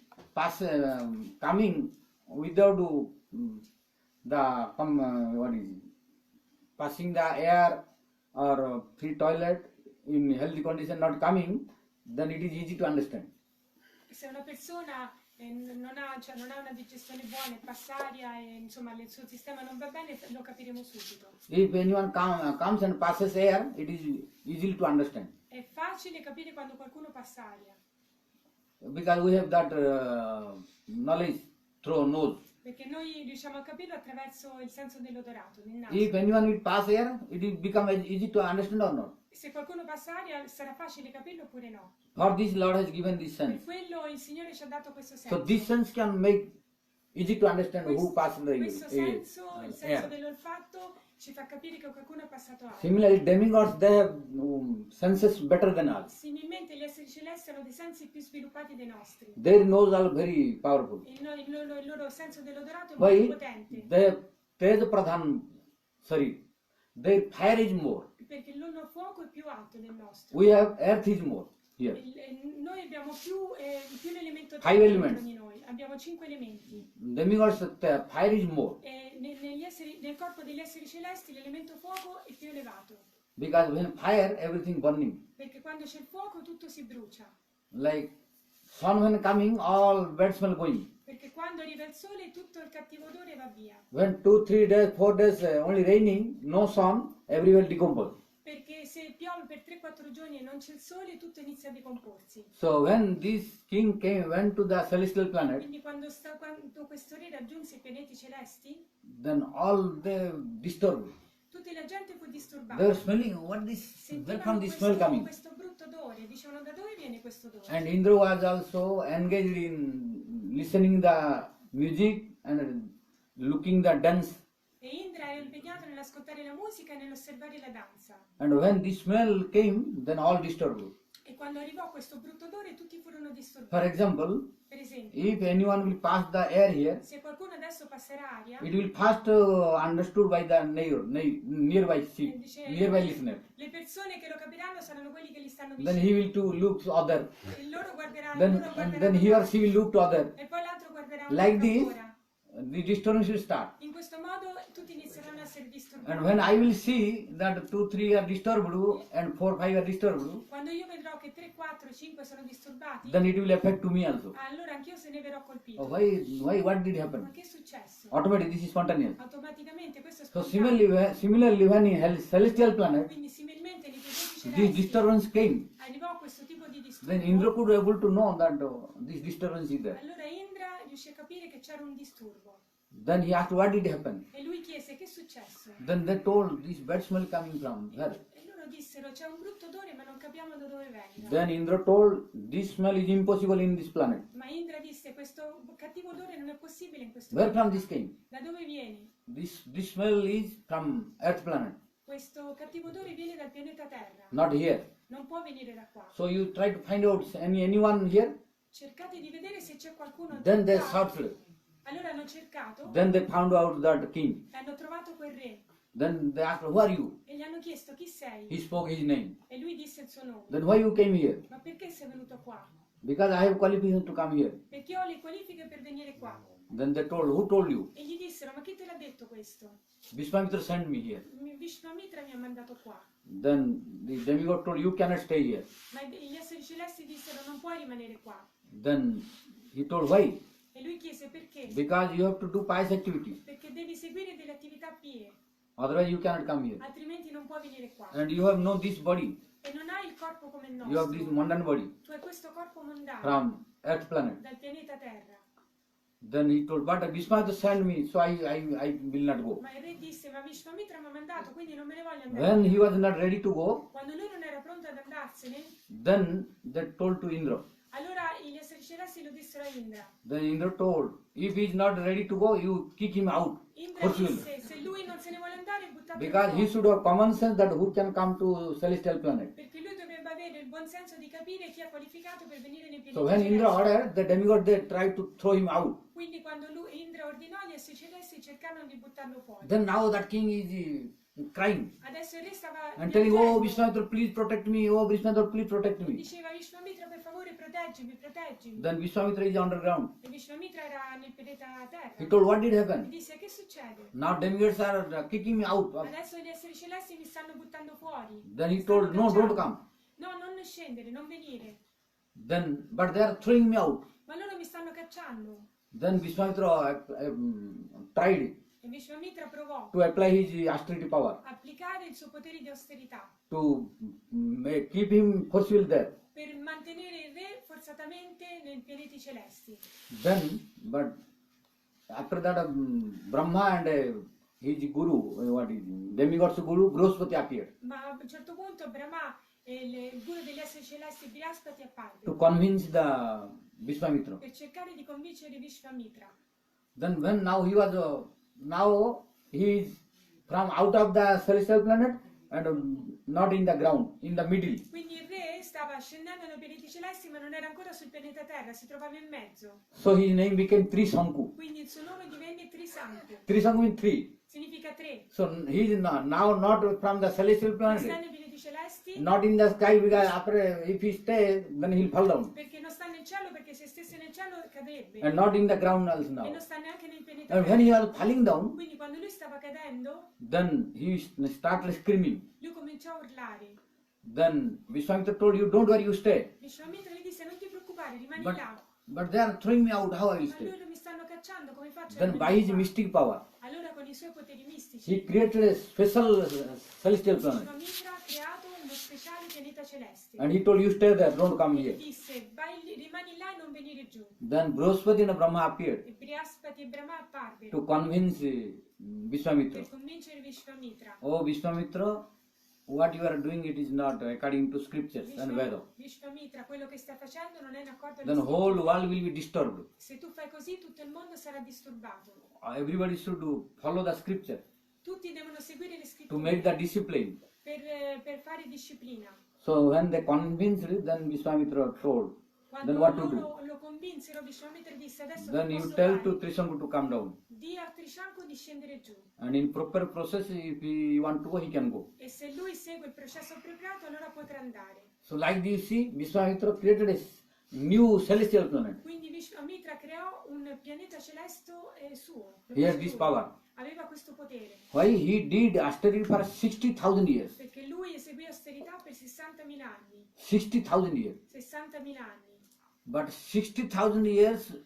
coming without what is it? Passing the air or free toilet in healthy condition not coming, then it is easy to understand. Se una persona non ha una digestione buona, è passa aria e insomma il suo sistema non va bene, lo capiremo subito. If anyone comes and passes air, it is easy to understand È facile capire quando qualcuno passa aria, because we have that knowledge through nose. perché noi riusciamo a capirlo attraverso il senso dell'odorato, del If naso. anyone will pass air, it will become easy to understand or not. Se qualcuno passa aria sarà facile capirlo oppure no. For this Lord has given this Per sense. quello il Signore ci ha dato questo So senso. this sense can make easy to understand who passed the Questo senso, il senso air. dell'olfatto, ci fa capire che qualcuno ha passato aria. Similarly, demigods they have senses better than us. Similmente gli esseri celesti hanno dei sensi più sviluppati dei nostri. Their nose are very powerful. Il loro senso dell'odorato è Why? molto potente, Their Pradhan, their fire is more. perché il loro fuoco è più alto del nostro. We have earth is more here. Noi abbiamo più l'elemento Five terra elements. dentro di noi, abbiamo 5 elementi. Demigods fire is more E nel corpo degli esseri celesti l'elemento fuoco è più elevato, because when fire everything burning. perché quando c'è il fuoco tutto si brucia, Like sun when coming, all bad smell going. perché quando arriva il sole tutto il cattivo odore va via, When 2, 3 days, 4 days only raining, no sun, everywhere decompose. perché se piove per 3-4 giorni e non c'è il sole tutto inizia a decomporsi. So when this king went to the celestial planet, Quindi quando questo re raggiunse i pianeti celesti, then all they disturbed. tutta la gente fu They were disturbata. smelling, where Sentivano from this smell coming? questo brutto odore, dicevano da dove viene questo odore? And Indra was also engaged in listening the music and looking the dance. E Indra era impegnato nell'ascoltare la musica e nell'osservare la danza. And when this smell came, then all disturbed. E quando arrivò questo brutto odore tutti furono For disturbati. example, Per esempio, if anyone will pass the air here, se qualcuno adesso passerà aria, it will first understood by the nearby seat, nearby listener. le persone che lo capiranno saranno quelli che gli stanno Then he vicino. will to look to other. E loro guarderanno, Then he or she will look to other. e poi l'altro guarderà un Like altro this, ancora. the disturbance will start. In questo modo tutti inizieranno a essere And disturbati. when I will see that 2, 3 are disturbed and 4, 5 are disturbed, Quando io vedrò che 3, 4, 5 sono disturbati, then it will affect to me also. allora anch'io se ne verrò colpito. Oh, why, what did Ma happen? che è successo? Automatically, this is spontaneous. Automaticamente questo è So spontaneo. similarly when in celestial planet, Quindi similmente nei pianeti this celesti disturbance came, arrivò questo tipo di then Indra disturbo. could able to know that this disturbance is there. Allora Indra riuscì a capire che c'era un disturbo Then he asked what did happen. e lui chiese che è successo. Then they told this bad smell coming from where. E loro dissero c'è un brutto odore ma non capiamo da dove venga. Then Indra told this smell is impossible in this planet. Ma Indra disse questo cattivo odore non è possibile in questo Where pianeta. from this came? Da dove viene? This smell is from Earth planet, Questo cattivo odore viene dal pianeta Terra. not here. Non può venire da qua. So you try to find out anyone here. Cercate di vedere se c'è qualcuno Then they qua. searched. Allora hanno cercato Then they found out that king. e hanno trovato quel re Then they asked, who are you? e gli hanno chiesto chi sei He spoke his name. e lui disse il suo nome. Then why you came here? Ma perché sei venuto qua? Because I have qualification to come here. Perché ho le qualifiche per venire qua. Then they told, who told you? E gli dissero, ma chi te l'ha detto questo? Vishwamitra sent me here. Vishwamitra mi ha mandato qua. Then the demigod told, you cannot stay here. Ma gli esseri celesti dissero, non puoi rimanere qua. Then he told, why? E E lui chiese perché? Because you have to do pious activities. Perché devi seguire delle attività pie, Otherwise you cannot come here. altrimenti non puoi venire qua. And you have no this body. E non hai il corpo come il You have this nostro. mundane body Tu hai questo corpo mondano from Earth planet. dal pianeta Terra. Then he told, but Vishwamitra sent me, so I will not go. Ma il re disse, ma Vishwamitra mi ha mandato, quindi non me ne voglio andare. When he was not ready to go, Quando lui non era pronto ad andarsene, then they told to Indra. allora gli esseri celesti lo dissero a Indra. Then Indra told, if he is not ready to go, you kick him out. Indra Forcefully. disse, se lui non se ne vuole andare, buttatelo Because he fuori. should have common sense that who can come to celestial planet. Perché lui dovrebbe avere il buon senso di capire chi è qualificato per venire nei pianeti So when Indra celesti. ordered, the demigod they tried to throw him out. Quindi quando Indra ordinò, gli esseri celesti cercarono di buttarlo fuori. Then now that king is crying Adesso il re stava and telling, oh piangendo. Vishwamitra, please protect me, oh Vishwamitra, please protect me. Diceva Vishwamitra, per favore proteggimi, proteggimi. Then Vishwamitra is underground. E Vishwamitra era nel pianeta Terra. He told, what did E happen? disse, che succede? Now demigods are kicking me out. Adesso gli esseri celesti mi stanno buttando fuori. Then he Mi stanno told, no, don't cacciando. come. No, non scendere, non venire. Then, but they are throwing me out. Ma loro mi stanno cacciando. Then Vishwamitra tried E Vishwamitra provò to apply his austerity power a applicare il suo potere di austerità to keep him forceful there. per mantenere il re forzatamente nei pianeti celesti. Then, but after that, Brahma and his guru, what is demigod's guru, Brihaspati appeared Ma a un certo punto Brahma, il guru degli esseri celesti Brihaspati, apparve to convince the Vishwamitra. per cercare di convincere Vishwamitra. Then when now he was, now he is from out of the celestial planet and not in the ground, in the middle. Quindi il re stava scendendo nei pianeti celesti, ma non era ancora sul pianeta Terra, si trovava in mezzo. So his name became Trisanku. Quindi il suo nome divenne Trisanku, Trisanku means three. significa tre. So he is now not from the celestial Non sta planet, nei pianeti celesti not in the sky, because after if he stays, then he'll fall down. perché non sta nel cielo, perché se stesse nel cielo cadrebbe. And not in the ground also E now. non sta neanche nel pianeta And when he Terra. was falling down, Quindi quando lui stava cadendo, then he started screaming. lui cominciò a urlare. Then Vishwamitra told you, don't worry, you stay. Vishwamitra gli disse, non ti preoccupare, rimani But, là. but they are throwing me out, how I will Ma stay? loro mi stanno cacciando, come faccio a Then by rimanere his qua? mystic power, Allora con i suoi poteri mistici, he created a special celestial planet. Vishwamitra ha creato uno speciale pianeta celeste. And he told you, stay there, don't come E here. disse, vai lì, rimani là e non venire giù. Then Brihaspati and Brahma appeared E Brihaspati e Brahma apparvero to convince Vishwamitra. per convincere Vishwamitra. Oh Vishwamitra, what you are doing, it is not according to scriptures and Veda. Vishwamitra, quello che stai facendo non è in accordo Then con whole world will be disturbed. Se tu fai così, tutto il mondo sarà disturbato. Everybody should follow the scripture Tutti devono seguire le to scritture make the discipline. per fare disciplina. So when they convinced, then Vishwamitra told, Quando then what to do? loro lo convinsero, Vishwamitra disse, adesso Then che you posso tell fare? to Trisanku to come down. Di a Trishanku di scendere giù. And in proper process, if he want to go, he can go. E se lui segue il processo appropriato, allora potrà andare. So like this, see, Vishwamitra created a new celestial planet. Quindi Vishwamitra creò un pianeta celeste suo. He has this power. Aveva questo potere. Why he did austerity for 60,000 years. Perché lui eseguì austerità per 60.000 anni. 60,000 years. 60.000 anni. But 60,000 years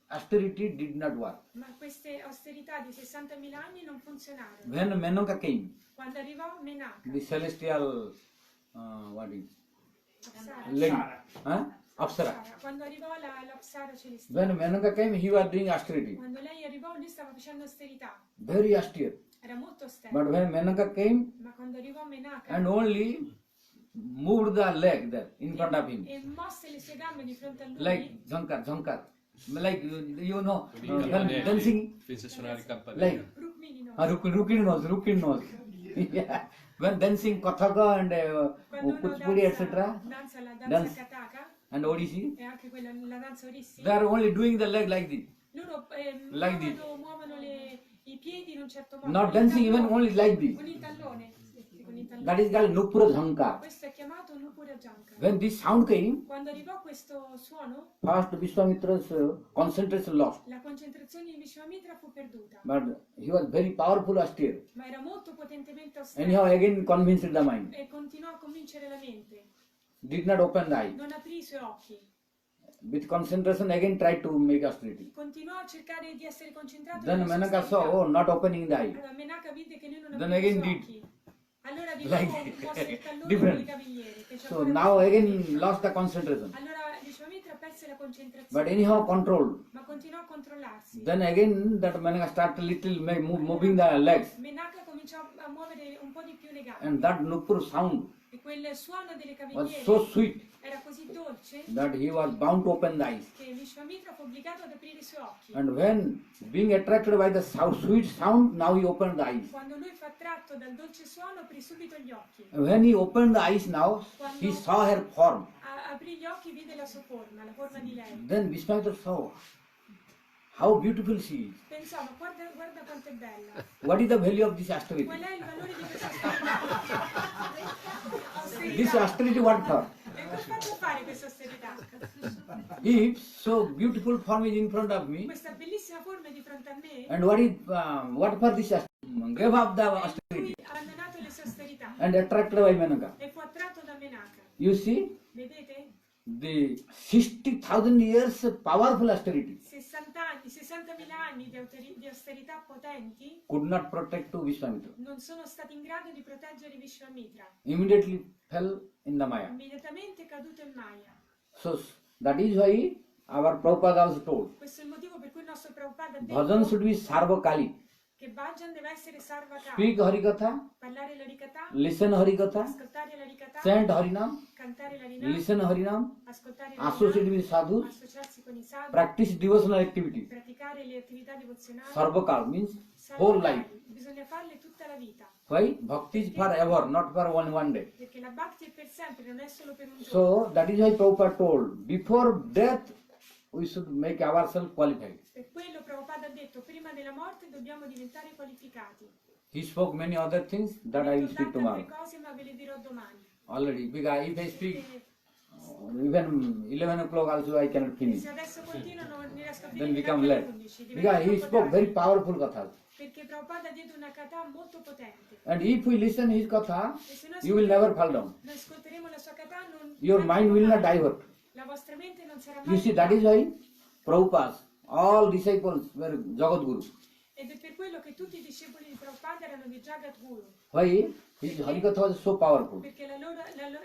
austerity did not work. Ma queste austerità di 60.000 anni non funzionarono. When Menaka came, Quando arrivò Menaka, the celestial, what is, Apsara, lady, Apsara. quando arrivò l'Apsara celestiale, When Menaka came, he was doing austerity, quando lei arrivò lui stava facendo austerità, very austere. era molto austero. But when Menaka came Ma quando arrivò Menaka and only moved the leg there in front of him, e mosse le sue gambe di fronte a lui, like Zankar, like you know, when Nepi dancing, fece suonare il campanello. like Rukmini no. Rukin knows. Yeah. When dancing Kathaka and Quando uno Kuchipudi, etc., danza la danza Dance. Kataka and Odissi, e anche quella, la danza Orissi, they are only doing the leg like this, loro Like this. muovono i piedi in un certo modo. not con il dancing even tallone. only like this. Con il tallone. Sì, con il tallone. That is called Nupura Dhankar. Questo è chiamato Nupura Janka. When this sound came, Quando arrivò questo suono, first Vishwamitra's concentration lost, la concentrazione di Vishwamitra fu perduta, but he was very powerful austere. ma era molto potentemente austero Anyhow, again convinced the mind, e continuò a convincere la mente. did not open the eye. Non aprì i suoi occhi. with concentration again tried to make austerity. continuò a cercare di essere concentrato Then nella sua Menaka saw, austerità. oh, not opening the eye. Allora Menaka vide che lui non Then apriva i again suoi did. occhi. Allora di Like nuovo mosse il tallone con different. le cavigliere. Fece So ancora now più. again lost the concentration. Allora Vishwamitra perse la But concentrazione, anyhow controlled. ma continuò a controllarsi. Then again that Menaka started little moving the legs. Menaka cominciò a muovere un po' di più le gambe. And that Nupur sound E quel suono delle was cavigliere so sweet era così dolce that he was bound to open the eyes. che Vishwamitra fu obbligato ad aprire i suoi occhi. And when being attracted by the sweet sound, now he opened the eyes. Quando lui fu attratto dal dolce suono, aprì subito gli occhi. And when he opened the eyes now, he saw her form. Aprì gli occhi, vide la sua forma, la forma di lei. Then Vishwamitra saw how beautiful she is. Pensò, ma guarda quanto è bella. What is the value of this austerity? Qual è il valore di questa This austerità? austerity what for? E come faccio a fare questa austerità? If so beautiful form is in front of me, Questa bellissima forma è di fronte a me. and what for this austerity? Gave up the Lui austerity ha abbandonato le sue austerità and attracted by Menaka. e fu attratto da Menaka. You see, Vedete? the 60,000 years powerful austerity 60.000 anni di austerità potenti could not protect to Vishwamitra. non sono stati in grado di proteggere Vishwamitra. Immediately fell in the Maya. Immediatamente è caduto in Maya. So that is why our Prabhupada also told, Questo è il motivo per cui il nostro Prabhupada ha bhajan detto should be sarvakali. che Bhajan deve essere sarvakali. Speak Harikatha, Parlare l'Harikatha, listen Harikatha, ascoltare l'Harikatha, chant Harinam, cantare l'Harinam, listen Harinam, ascoltare associate l'Harinam, with sadhus, associarsi con i sadhu, practice devotional activities. praticare le attività devozionali. Sarvakal means whole Sarvakali. life. Bisogna farle tutta la vita, Why? Bhakti is forever, not for one day. perché la bhakti è per sempre, non è solo per un giorno. So that is why Prabhupada told, before death we should make ourselves qualified. Per quello Prabhupada ha detto, prima della morte dobbiamo diventare qualificati. He spoke many other things that I will speak Tante tomorrow. altre cose, ma ve le dirò domani. Already, because if I speak Perché even 11 o'clock also I cannot finish. se adesso continuo non riesco a Then finire become neanche alle late. 11. Because he diventa spoke troppo very tardi. powerful kathas. Perché Prabhupada ha detto una katha molto potente. And if we listen his katha, E se noi you will never fall down. noi ascolteremo la sua katha, non Your mind will not divert. la vostra mente non sarà You mai see, that is why Prabhupada, all disciples were Jagat Guru. ed è per quello che tutti i discepoli di Prabhupada erano di Jagat Guru, Why? His Harikatha was so powerful. perché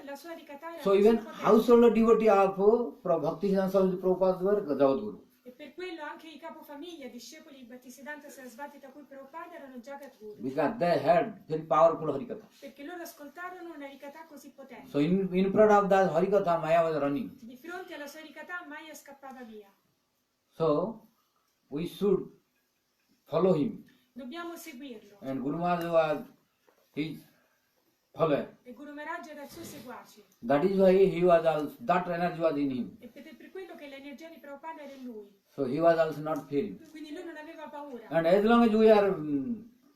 la sua ricatha era So così even potente. household devotee of Bhaktisiddhanta Saraswati Prabhupada were Jagat Guru. E per quello anche i capofamiglia, discepoli di Bhaktisiddhanta Sarasvati Thakur Prabhupada erano Jagat Guru, Because they had very powerful Harikatha. perché loro ascoltarono una ricatha così potente. So in front of that Harikatha, Maya was running. Di fronte alla sua ricatha Maya scappava via. So we should follow him. Dobbiamo seguirlo. And Guru Maharaj was his follower. E Guru Maharaj era il suo seguace. That is why he was also, that energy was in him. Ed è per quello che l'energia di Prabhupada era in lui. So he was also not fearing. Quindi lui non aveva paura. And as long as we are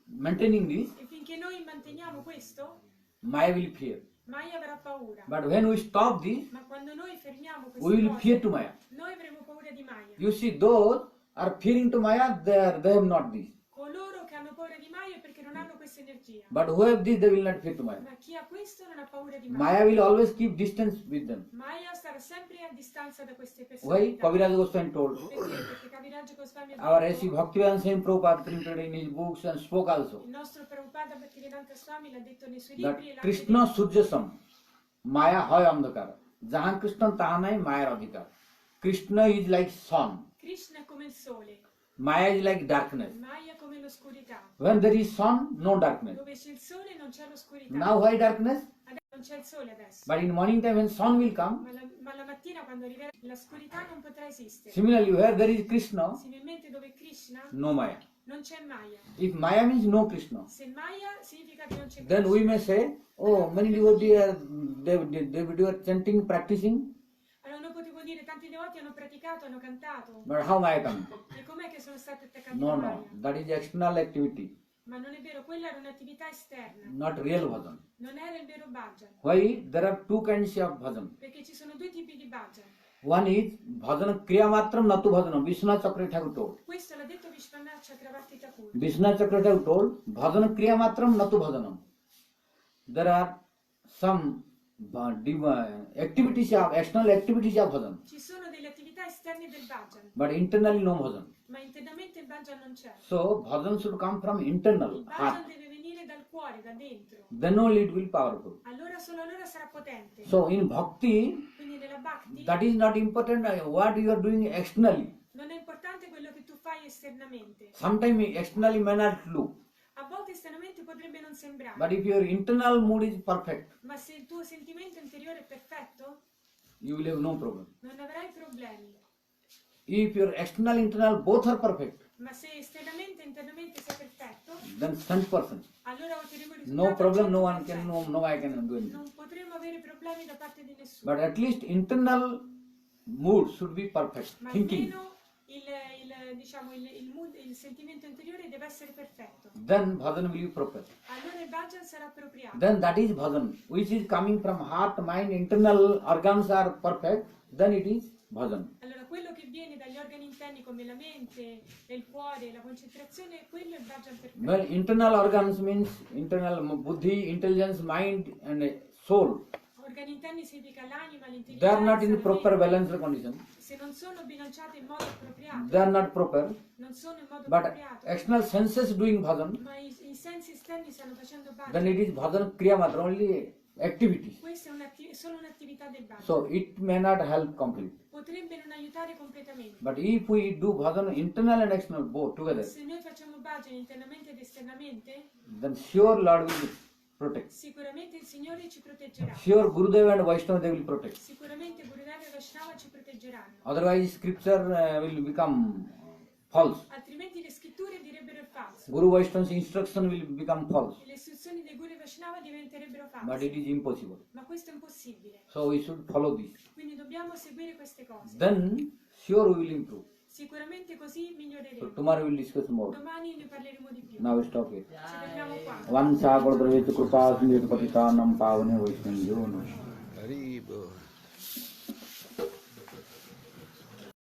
maintaining this, E finché noi manteniamo questo, Maya will fear. Maya avrà paura. But when we stop this, Ma quando noi fermiamo we queste will fear cose, to Maya. noi avremo paura di Maya. You see, those are fearing to Maya, they have not this. Coloro che hanno paura di Maya è perché non hanno questa energia. But who have this, they will not fear to Maya. Ma chi ha questo non ha paura di Maya. Maya will always keep distance with them. Maya starà sempre a distanza da queste Why? persone. Kaviraj Goswami told. Perché Kaviraj Goswami ha Our detto, A.C. Bhaktivedanta Swami Prabhupada printed in his books and spoke also il nostro Prabhupada Bhaktivedanta Swami l'ha detto nei suoi that libri e l'ha Krishna anche detto. Surjasam Maya Hoy Andhakar. Jahan Krishna Tahanai Maya Radhikar. Krishna is like sun. Krishna è come il sole, Maya is like darkness. Maya è come l'oscurità. When there is sun, no darkness. Dove c'è il sole non c'è l'oscurità. Now why darkness? Adesso non c'è il sole adesso. But in morning time when sun will come, Ma la mattina quando arriverà l'oscurità non potrà esistere. similarly where there is Krishna, Similmente dove Krishna no Maya. non c'è Maya. If Maya means no Krishna, Se Maya significa che non c'è then Krishna. we may say, oh, many devotees are, they are chanting, practicing, Allora noi potremmo dire tanti devoti hanno praticato, hanno cantato. but how Maya come? E com'è che sono stati attaccati No, da no, Maya? that is external activity, Ma non è vero, quella era un'attività esterna. not real bhajan. Non era il vero bhajan. Why? There are two kinds of bhajan. Perché ci sono due tipi di bhajan. One is bhajan kriya matram natu bhajanam. Vishwanath Chakravarti Thakur told. Questo l'ha detto Vishwanath Chakravarti Thakur. Vishwanath Chakravarti Thakur told, bhajan kriya matram natu bhajanam. There are some activities of external activities of bhajan, Ci sono delle attività esterne del bhajan, but internally no bhajan. ma internamente il bhajan non c'è. So bhajan should come from Il internal bhajan heart. deve venire dal cuore, da dentro. Then only it will be powerful. Allora solo allora sarà potente. So in bhakti, Quindi nella bhakti that is not important what you are doing externally. non è importante quello che tu fai esternamente. Sometimes externally may not look, A volte esternamente potrebbe non sembrare, but if your internal mood is perfect, ma se il tuo sentimento interiore è perfetto, you will have no problem. non avrai problemi. If your external internal both are perfect, Ma se esternamente e internamente sei perfetto, then 100%. allora otterremo il No risultato problem, al no one can, 100%. no I can do anything. Non potremo avere problemi da parte di nessuno. But at least internal mood should be perfect. Ma Thinking. almeno diciamo, il mood, il sentimento interiore deve essere perfetto. Then bhajan will be proper. Allora il bhajan sarà appropriato. Then that is bhajan, which is coming from heart, mind, internal organs are perfect. Then it is bhajan. Allora quello che viene dagli organi interni come la mente, il cuore, la concentrazione, quello è il bhajan perfetto. Well, internal organs means internal buddhi, intelligence, mind, and soul. Organi interni significa l'anima, They are not in the l'intelligenza, la proper mente. balanced condition. Se non sono bilanciate in modo appropriato, They are not proper. non sono in modo But appropriato, external senses doing bhajan, ma i sensi esterni stanno facendo then it bhajan. is bhajan kriya matra, only activity. Questa è solo un'attività del bhajan. So it may not help complete. Potrebbe non aiutare completamente. But if we do bhajan internal and external both together, Se noi facciamo bhajan internamente ed esternamente, then sure Lord will protect. sicuramente il Signore ci proteggerà. Sure Gurudev and Vaishnava they will protect. Sicuramente Gurudeva e Vaishnava ci proteggeranno. Otherwise scripture will become false. Altrimenti le scritture direbbero il falso. Guru Vaishnava's instruction will become false. E le istruzioni dei Guru e Vaishnava diventerebbero But false. it is impossible. Ma questo è impossibile. So we should follow this. Quindi dobbiamo seguire queste cose. Then sure we will improve. Sicuramente così So miglioreremo. tomorrow we will discuss more. Domani ne parleremo di più. Now we stop here. Ci fermiamo qua. Vancha Gurudeveta Kripa Sindhu Patitanam Pavane Vaishnavyo Namo.